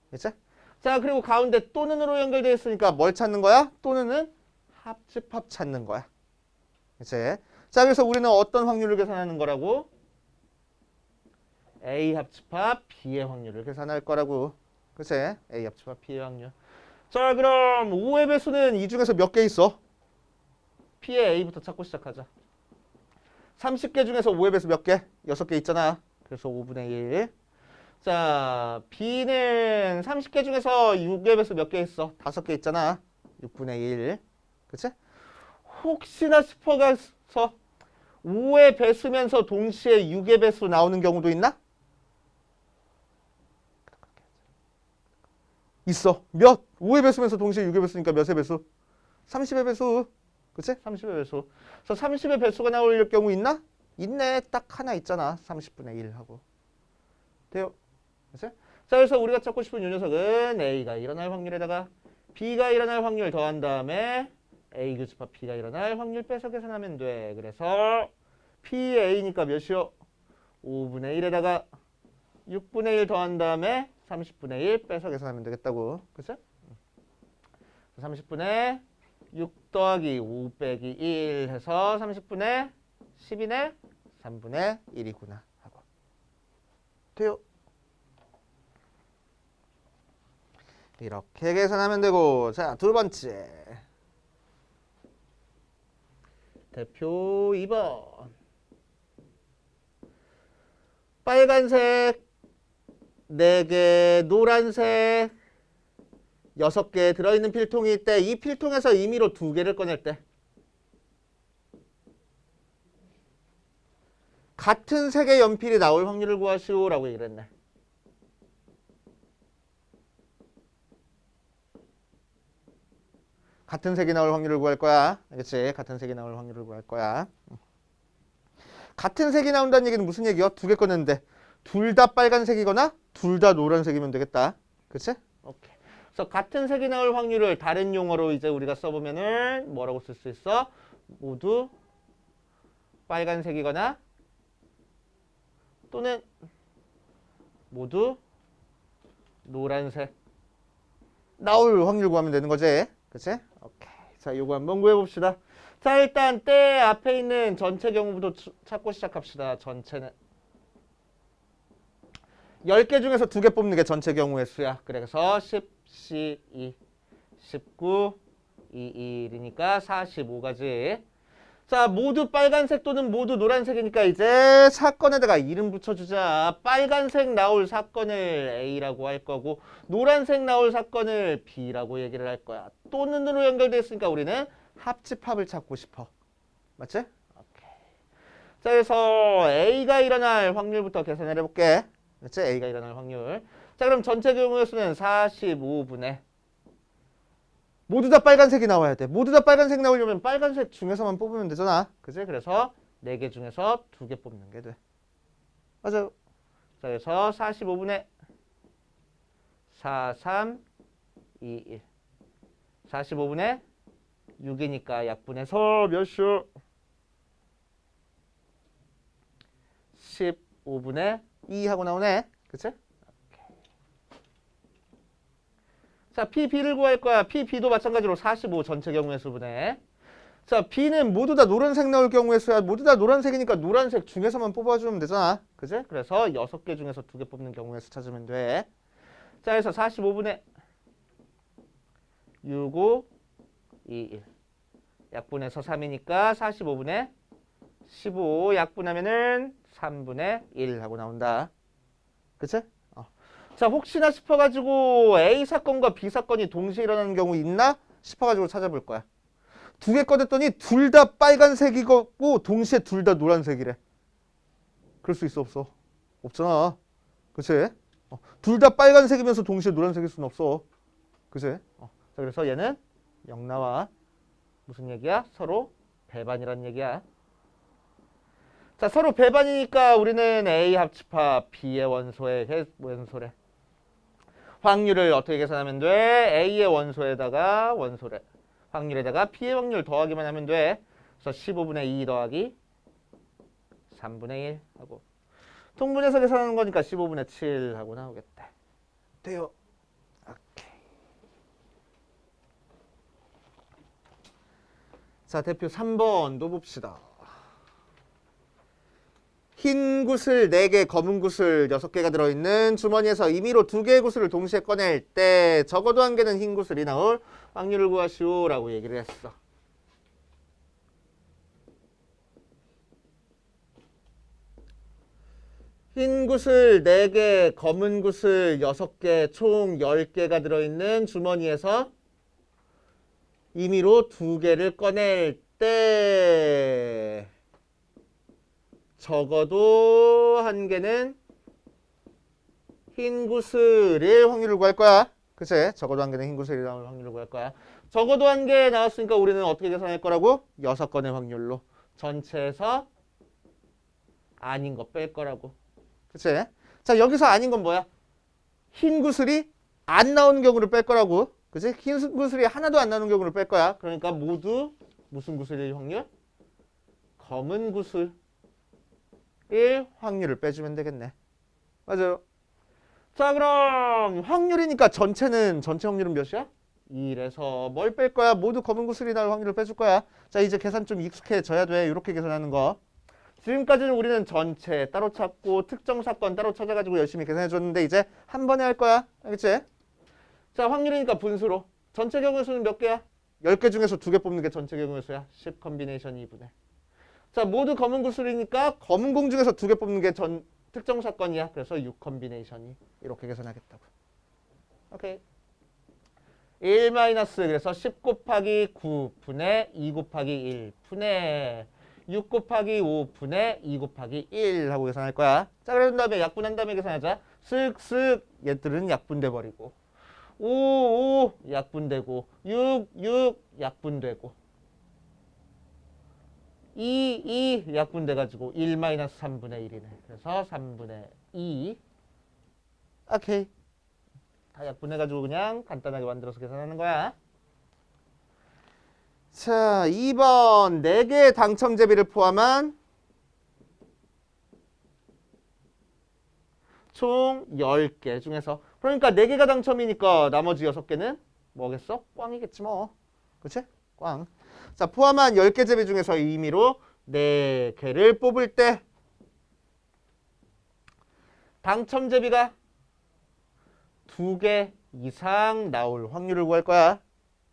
알겠지? 자, 그리고 가운데 또는으로 연결되어 있으니까 뭘 찾는 거야? 또는은 합집합 찾는 거야. 그치? 자, 그래서 우리는 어떤 확률을 계산하는 거라고? A 합집합 B의 확률을 계산할 거라고. 그치? A 합집합 B의 확률. 자, 그럼 5의 배수는 이 중에서 몇 개 있어? P의 A부터 찾고 시작하자. 30개 중에서 5의 배수 몇 개? 6개 있잖아. 그래서 5분의 1. 자, B는 30개 중에서 6의 배수 몇 개 있어? 5개 있잖아. 6분의 1. 그치? 혹시나 싶어가서 5의 배수면서 동시에 6의 배수 나오는 경우도 있나? 있어. 몇? 5의 배수면서 동시에 6의 배수니까 몇의 배수? 30의 배수. 그치? 30의 배수. 그래서 30의 배수가 나올 경우 있나? 있네. 딱 하나 있잖아. 30분의 1 하고. 돼요? 그치? 자, 그래서 우리가 찾고 싶은 이 녀석은 A가 일어날 확률에다가 B가 일어날 확률 더한 다음에 A 교집합 B가 일어날 확률 빼서 계산하면 돼. 그래서 PA니까 몇이요? 5분의 1에다가 6분의 1 더한 다음에 30분의 1 빼서 계산하면 되겠다고. 그치? 30분의 6 더하기 5 빼기 1 해서 30분의 10이네? 3분의 1이구나 하고. 돼요? 이렇게 계산하면 되고. 자, 두 번째. 대표 2번. 빨간색 4개, 노란색 6개 들어있는 필통이 있대. 이 필통에서 임의로 2개를 꺼낼 때 같은 색의 연필이 나올 확률을 구하시오라고 얘기를 했네. 같은 색이 나올 확률을 구할 거야. 알겠지? 같은 색이 나올 확률을 구할 거야. 같은 색이 나온다는 얘기는 무슨 얘기야? 2개 꺼냈는데 둘 다 빨간색이거나 둘 다 노란색이면 되겠다. 그치? 오케이. 그래서 같은 색이 나올 확률을 다른 용어로 이제 우리가 써보면은 뭐라고 쓸 수 있어? 모두 빨간색이거나 또는 모두 노란색 나올 확률 구하면 되는 거지. 그치? 오케이. 자, 요거 한번 구해봅시다. 자, 일단 때 앞에 있는 전체 경우부터 찾고 시작합시다. 전체는 10개 중에서 2개 뽑는 게 전체 경우의 수야. 그래서 10, 12, 19, 21이니까 45가지. 자, 모두 빨간색 또는 모두 노란색이니까 이제 사건에다가 이름 붙여주자. 빨간색 나올 사건을 A라고 할 거고 노란색 나올 사건을 B라고 얘기를 할 거야. 또는으로 연결되어 있으니까 우리는 합집합을 찾고 싶어. 맞지? 오케이. 자, 그래서 A가 일어날 확률부터 계산을 해볼게. 맞지? A가 일어날 확률. 자, 그럼 전체 경우의 수는 45분의 모두 다 빨간색이 나와야 돼. 모두 다 빨간색 나오려면 빨간색 중에서만 뽑으면 되잖아. 그지? 그래서 4개 중에서 2개 뽑는 게 돼. 맞아요. 자, 그래서 45분의 4, 3, 2, 1. 45분의 6이니까 약분해서 몇 수? 15분의 2 하고 나오네. 그치? 자, P, B를 구할 거야. P, B도 마찬가지로 45 전체 경우의 수분에. 자, B는 모두 다 노란색 나올 경우의 수야. 모두 다 노란색이니까 노란색 중에서만 뽑아주면 되잖아. 그지? 그래서 6개 중에서 2개 뽑는 경우의 수 찾으면 돼. 자, 그래서 45분의 6, 5, 2, 1. 약분해서 3이니까 45분의 15 약분하면은 3분의 1 하고 나온다. 그치? 자, 혹시나 싶어가지고 A 사건과 B 사건이 동시에 일어나는 경우 있나? 싶어가지고 찾아볼 거야. 2개 꺼냈더니 둘 다 빨간색이고 동시에 둘 다 노란색이래. 그럴 수 있어 없어? 없잖아. 그치? 둘 다 빨간색이면서 동시에 노란색일 수는 없어. 그치? 자, 그래서 얘는 0 나와. 무슨 얘기야? 서로 배반이란 얘기야. 자, 서로 배반이니까 우리는 A 합집합 B의 원소의 원소래. 확률을 어떻게 계산하면 돼? A의 원소에다가 원소래. 확률에다가 B의 확률 더하기만 하면 돼. 그래서 15분의 2 더하기 3분의 1 하고 통분해서 계산하는 거니까 15분의 7 하고 나오겠다. 돼요. 오케이. 자, 대표 3번도 봅시다. 흰 구슬 4개, 검은 구슬 6개가 들어있는 주머니에서 임의로 2개의 구슬을 동시에 꺼낼 때 적어도 1개는 흰 구슬이 나올 확률을 구하시오 라고 얘기를 했어. 흰 구슬 4개, 검은 구슬 6개, 총 10개가 들어있는 주머니에서 임의로 2개를 꺼낼 때 적어도 1개는 흰 구슬일 확률을 구할 거야. 그치? 적어도 1개는 흰 구슬이 나올 확률을 구할 거야. 적어도 1개 나왔으니까 우리는 어떻게 계산할 거라고? 6건의 확률로. 전체에서 아닌 거 뺄 거라고. 그치? 자, 여기서 아닌 건 뭐야? 흰 구슬이 안 나오는 경우를 뺄 거라고. 그치? 흰 구슬이 하나도 안 나오는 경우를 뺄 거야. 그러니까 모두 무슨 구슬일 확률? 검은 구슬. 1 확률을 빼주면 되겠네. 맞아요. 자, 그럼 확률이니까 전체 확률은 몇이야? 1에서 뭘 뺄 거야? 모두 검은 구슬이 나올 확률을 빼줄 거야. 자, 이제 계산 좀 익숙해져야 돼. 이렇게 계산하는 거. 지금까지는 우리는 전체 따로 찾고 특정 사건 따로 찾아가지고 열심히 계산해줬는데 이제 한 번에 할 거야. 알겠지? 자, 확률이니까 분수로. 전체 경우의 수는 몇 개야? 10개 중에서 2개 뽑는 게 전체 경우의 수야. 10 컨비네이션 2분의. 자, 모두 검은 구슬이니까 검은 공 중에서 2개 뽑는 게 특정 사건이야. 그래서 6 컨비네이션이 이렇게 계산하겠다고. 오케이. 1 마이너스 그래서 10 곱하기 9분의 2 곱하기 1 분의 6 곱하기 5 분의 2 곱하기 1 하고 계산할 거야. 자, 그런 다음에 약분한 다음에 계산하자. 쓱쓱 얘들은 약분돼 버리고 5 약분되고 6 약분되고 2 약분돼가지고 1 마이너스 3분의 1이네. 그래서 3분의 2. 오케이. 다 약분해가지고 그냥 간단하게 만들어서 계산하는 거야. 자, 2번 4개의 당첨제비를 포함한 총 10개 중에서 그러니까 4개가 당첨이니까 나머지 6개는 뭐겠어? 꽝이겠지 뭐. 그치? 꽝. 자, 포함한 10개 제비 중에서 임의로 4개를 뽑을 때 당첨 제비가 2개 이상 나올 확률을 구할 거야.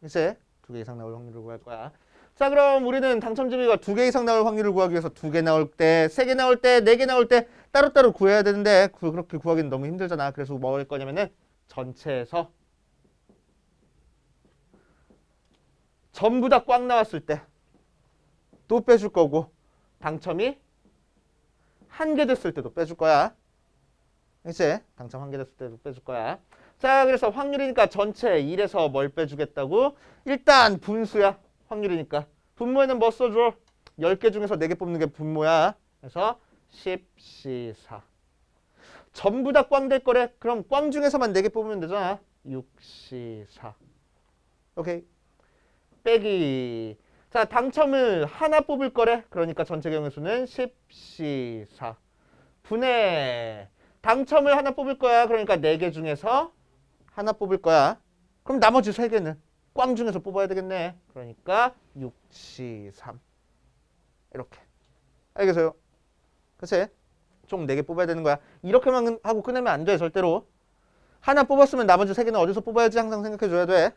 그치? 2개 이상 나올 확률을 구할 거야. 자, 그럼 우리는 당첨자비가 2개 이상 나올 확률을 구하기 위해서 2개 나올 때, 3개 나올 때, 4개 나올 때 따로따로 구해야 되는데 그렇게 구하기는 너무 힘들잖아. 그래서 뭐 할 거냐면은 전체에서 전부 다 꽉 나왔을 때 또 빼줄 거고 당첨이 1개 됐을 때도 빼줄 거야. 그치? 당첨 1개 됐을 때도 빼줄 거야. 자, 그래서 확률이니까 전체 1에서 뭘 빼주겠다고? 일단 분수야. 확률이니까. 분모에는 뭐 써줘? 10개 중에서 4개 뽑는 게 분모야. 그래서 10, 4. 전부 다 꽝 될 거래. 그럼 꽝 중에서만 4개 뽑으면 되잖아. 6, 4. 오케이. 빼기. 자, 당첨을 하나 뽑을 거래. 그러니까 전체 경우수는 10, 4. 분해. 당첨을 하나 뽑을 거야. 그러니까 4개 중에서 하나 뽑을 거야. 그럼 나머지 3개는 꽝 중에서 뽑아야 되겠네. 그러니까 6, 3. 이렇게. 알겠어요? 그치? 총 4개 뽑아야 되는 거야. 이렇게만 하고 끝내면 안 돼. 절대로. 하나 뽑았으면 나머지 3개는 어디서 뽑아야지 항상 생각해줘야 돼.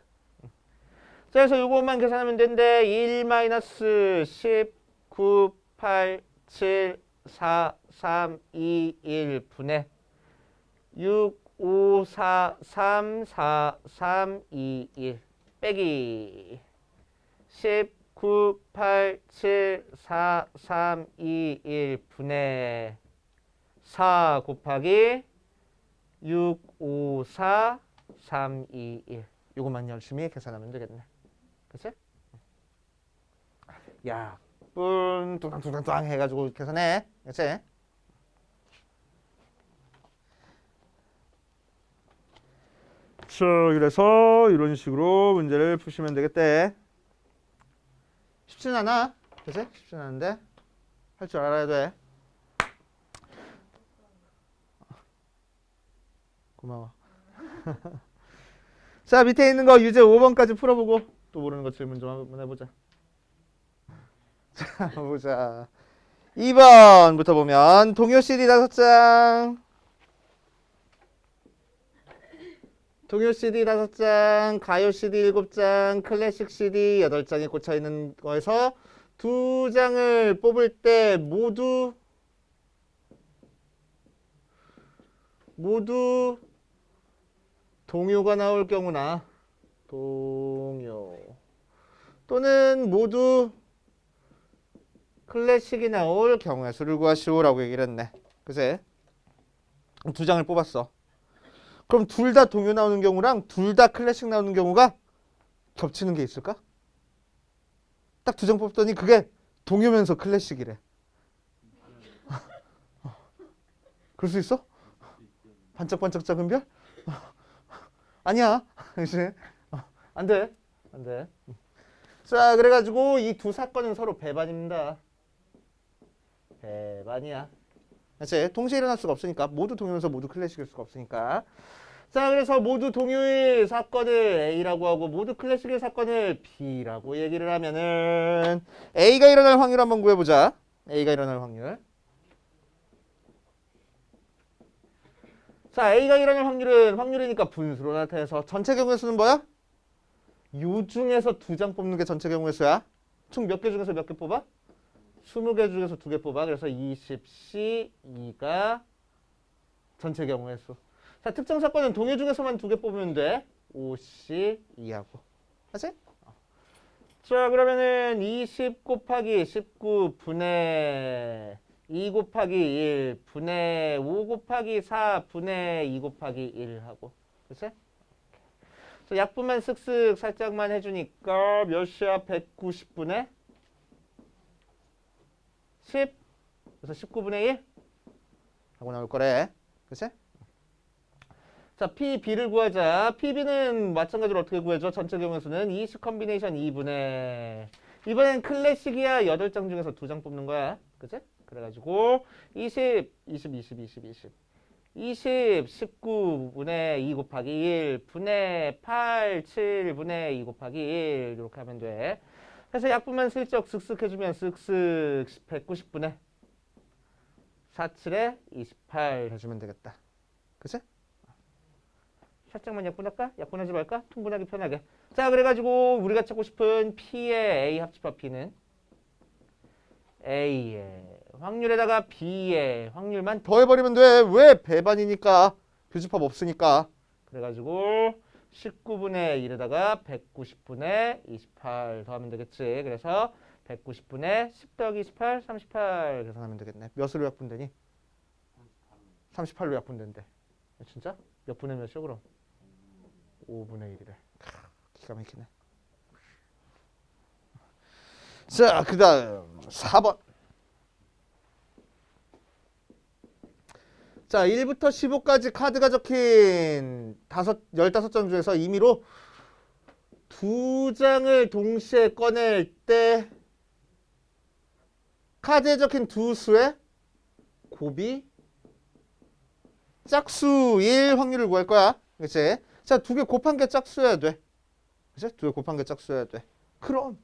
자, 그래서 이것만 계산하면 되는데 1-10, 9, 8, 7, 4, 3, 2, 1 분의 6, 5, 4, 3, 4, 3, 2, 1 빼기 10, 9, 8, 7, 4, 3, 2, 1 분의 4 곱하기 6, 5, 4, 3, 2, 1 이것만 열심히 계산하면 되겠네. 그치? 야, 뚱땅뚱땅뚱땅 해가지고 계산해. 그치? 자, 그래서 이런 식으로 문제를 푸시면 되겠대. 쉽진 않아. 그치? 쉽진 않은데 할 줄 알아야 돼. 고마워. 자, 밑에 있는 거 유제 5번까지 풀어보고 또 모르는 거 질문 좀 한번 해보자. 자, 보자. 2번부터 보면 동요 CD 5장, 동요 CD 5장, 가요 CD 7장, 클래식 CD 8장이 꽂혀 있는 거에서 2장을 뽑을 때 모두 동요가 나올 경우나 동요 또는 모두 클래식이 나올 경우의 수를 구하시오라고 얘기를 했네. 그치? 2장을 뽑았어. 그럼 둘 다 동요 나오는 경우랑 둘 다 클래식 나오는 경우가 겹치는 게 있을까? 딱 2장 뽑더니 그게 동요면서 클래식이래. 그럴 수 있어? 반짝반짝 작은 별? 아니야. 그치? 안 돼. 안 돼. 자, 그래가지고 이 두 사건은 서로 배반입니다. 배반이야. 그치? 동시에 일어날 수가 없으니까. 모두 동요면서 모두 클래식일 수가 없으니까. 자, 그래서 모두 동요의 사건을 A라고 하고 모두 클래식의 사건을 B라고 얘기를 하면은 A가 일어날 확률 한번 구해보자. A가 일어날 확률. 자, A가 일어날 확률은 확률이니까 분수로 나타내서 전체 경우의 수는 뭐야? 요 중에서 2장 뽑는 게 전체 경우의 수야. 총 몇 개 중에서 몇 개 뽑아? 20개 중에서 2개 뽑아. 그래서 20C 2가 전체 경우의 수. 자, 특정 사건은 동요 중에서만 2개 뽑으면 돼. 5C 2하고. 맞지? 자, 그러면은 20 곱하기 19 분의 2 곱하기 1 분의 5 곱하기 4 분의 2 곱하기 1 하고. 그치? 그래서 약분만 쓱쓱 살짝만 해주니까 몇이야? 190분의 10. 그래서 19분의 1 하고 나올 거래. 그치? 자, PB를 구하자. PB는 마찬가지로 어떻게 구해줘? 전체 경우의 수는 20 컨비네이션 2분의 이번엔 클래식이야. 8장 중에서 2장 뽑는 거야. 그치? 그래가지고 20, 19분의 2 곱하기 1 분의 8, 7분의 2 곱하기 1 이렇게 하면 돼. 그래서 약분만 슬쩍 쓱쓱 해주면 쓱쓱 190분의 47에 28 해주면 되겠다. 그치? 살짝만 약분할까? 약분하지 말까? 통분하기 편하게. 자, 그래가지고 우리가 찾고 싶은 P의 A 합집합 P는 A의 확률에다가 B의 확률만 더해버리면 돼. 왜? 배반이니까. 교집합 없으니까. 그래가지고 19분의 1에다가 190분의 28 더하면 되겠지. 그래서 190분의 10 더하기 28, 38 계산하면 되겠네. 몇으로 약분되니? 38로 약분된대. 진짜? 몇 분의 몇이요 그럼? 5분의 1이래. 기가 막히네. 자, 그 다음 4번. 자, 1부터 15까지 카드가 적힌 15장 중에서 임의로 2장을 동시에 꺼낼 때 카드에 적힌 두 수의 곱이 짝수일 확률을 구할 거야. 그치? 자, 두 개 곱한 게 짝수여야 돼. 그치? 두 개 곱한 게 짝수여야 돼. 그럼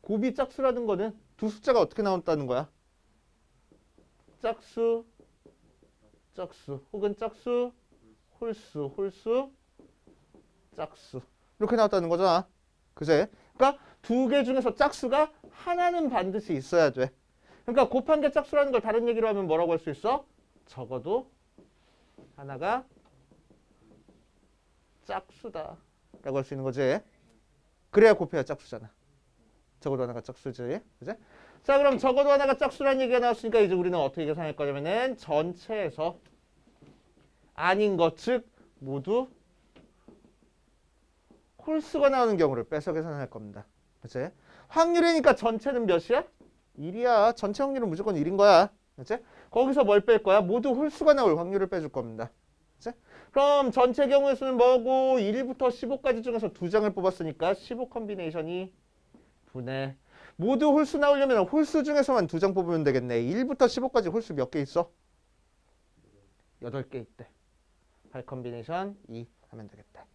곱이 짝수라는 거는 두 숫자가 어떻게 나온다는 거야? 짝수, 짝수, 혹은 짝수, 홀수, 홀수, 짝수. 이렇게 나왔다는 거잖아. 그치? 그러니까 두 개 중에서 짝수가 하나는 반드시 있어야 돼. 그러니까 곱한 게 짝수라는 걸 다른 얘기로 하면 뭐라고 할 수 있어? 적어도 하나가 짝수다 라고 할 수 있는 거지. 그래야 곱해야 짝수잖아. 적어도 하나가 짝수지. 그치? 자, 그럼 적어도 하나가 짝수라는 얘기가 나왔으니까 이제 우리는 어떻게 계산할 거냐면은 전체에서 아닌 것, 즉 모두 홀수가 나오는 경우를 빼서 계산할 겁니다. 그치? 확률이니까 전체는 몇이야? 1이야. 전체 확률은 무조건 1인 거야. 그치? 거기서 뭘 뺄 거야? 모두 홀수가 나올 확률을 빼줄 겁니다. 그치? 그럼 전체 경우의 수는 뭐고 1부터 15까지 중에서 두 장을 뽑았으니까 15 컨비네이션이 분의 모두 홀수 나오려면 홀수 중에서만 두 장 뽑으면 되겠네. 1부터 15까지 홀수 몇 개 있어? 8개 있대. 8 컨비네이션 2 하면 되겠다. 자,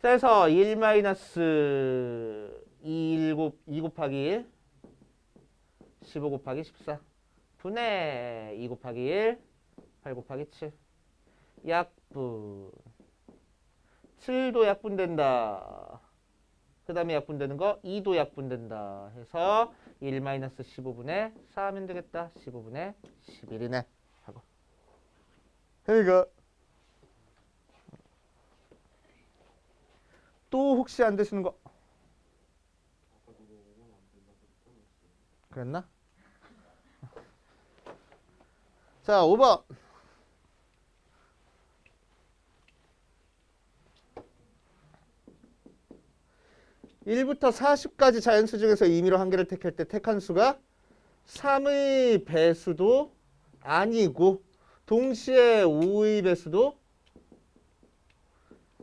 그래서 1 마이너스 2 곱하기 1 15 곱하기 14 분의 2 곱하기 1 8 곱하기 7 약분 7도 약분된다. 그 다음에 약분되는 거 2도 약분된다 해서 1 마이너스 15분의 4 하면 되겠다. 15분의 11이네 하고. 그러니까 또 혹시 안 되시는 거 그랬나? 자, 5번. (1부터 40까지) 자연수 중에서 임의로 한 개를 택할 때 택한 수가 3의 배수도 아니고 동시에 5의 배수도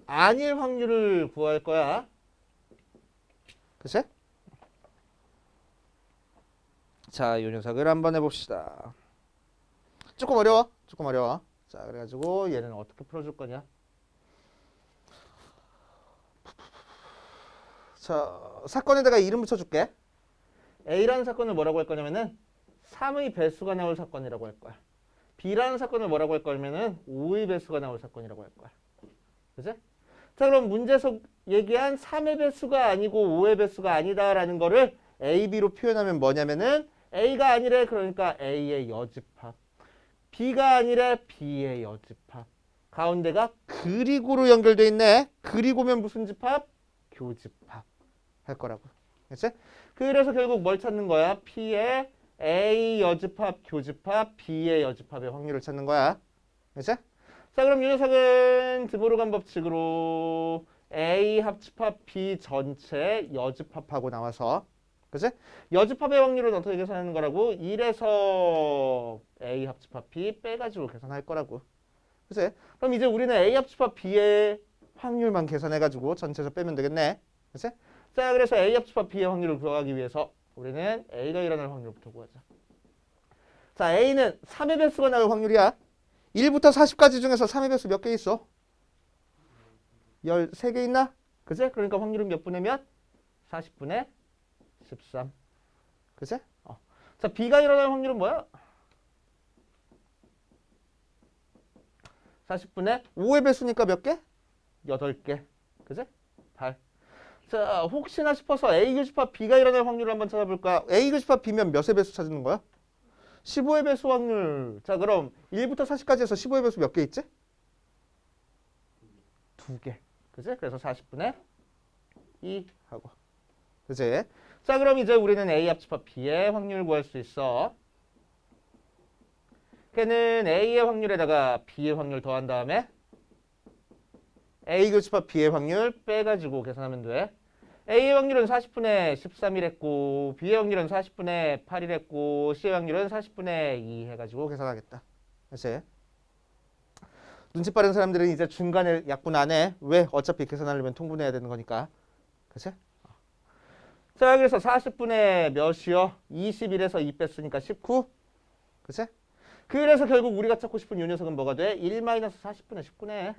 아닐 확률을 구할 거야. 그치? 자, 이 녀석을 한번 해봅시다. 조금 어려워. 조금 어려워. 자, 그래가지고 얘는 어떻게 풀어줄 거냐? 자, 사건에다가 이름 붙여줄게. A라는 사건을 뭐라고 할 거냐면은 3의 배수가 나올 사건이라고 할 거야. B라는 사건을 뭐라고 할 거냐면은 5의 배수가 나올 사건이라고 할 거야. 그치? 자, 그럼 문제에서 얘기한 3의 배수가 아니고 5의 배수가 아니다라는 거를 A, B로 표현하면 뭐냐면은 A가 아니래. 그러니까 A의 여집합. B가 아니래. B의 여집합. 가운데가 그리고로 연결돼 있네. 그리고면 무슨 집합? 교집합 할 거라고. 그치? 그래서 결국 뭘 찾는 거야? P의 A 여집합, 교집합, B의 여집합의 확률을 찾는 거야. 그치? 자, 그럼 이 녀석은 드보르간 법칙으로 A 합집합 B 전체 여집합하고 나와서, 그치? 여집합의 확률은 어떻게 계산하는 거라고? 1에서 A 합집합 B 빼가지고 계산할 거라고. 그치? 그럼 이제 우리는 A 합집합 B의 확률만 계산해가지고 전체에서 빼면 되겠네. 그치? 자, 그래서 A 합집합 B의 확률을 구하기 위해서 우리는 A가 일어날 확률부터 구하자. 자, A는 3의 배수가 나올 확률이야. 1부터 40까지 중에서 3의 배수 몇 개 있어? 13개 있나? 그치? 그러니까 확률은 몇 분의 몇? 40분의 13. 그치? 자, B가 일어날 확률은 뭐야? 40분의 5의 배수니까 몇 개? 8개. 그지? 8. 자, 혹시나 싶어서 A 교집합 B가 일어날 확률을 한번 찾아볼까? A 교집합 B면 몇의 배수 찾는 거야? 15의 배수 확률. 자, 그럼 1부터 40까지 해서 15의 배수 몇 개 있지? 2개. 그지? 그래서 40분의 2 하고. 그지? 자, 그럼 이제 우리는 A 합집합 B의 확률 구할 수 있어. 걔는 A의 확률에다가 B의 확률 더한 다음에 A 교집합 B의 확률 빼가지고 계산하면 돼. A의 확률은 40분의 13이랬고 B의 확률은 40분의 8이랬고 C의 확률은 40분의 2 해가지고 계산하겠다. 그치? 눈치 빠른 사람들은 이제 중간에 약분 안 해. 왜? 어차피 계산하려면 통분해야 되는 거니까. 그치? 자, 그래서 40분의 몇이요? 21에서 2 뺐으니까 19. 그치? 그래서 결국 우리가 찾고 싶은 요 녀석은 뭐가 돼? 1-40분의 19네.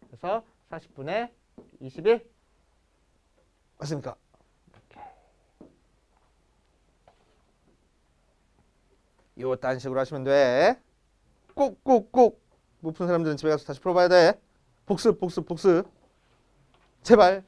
그래서 40분의 21. 맞습니까? 요딴 식으로 하시면 돼. 꼭 못 푼 사람들은 집에 가서 다시 풀어봐야 돼. 복습. 제발.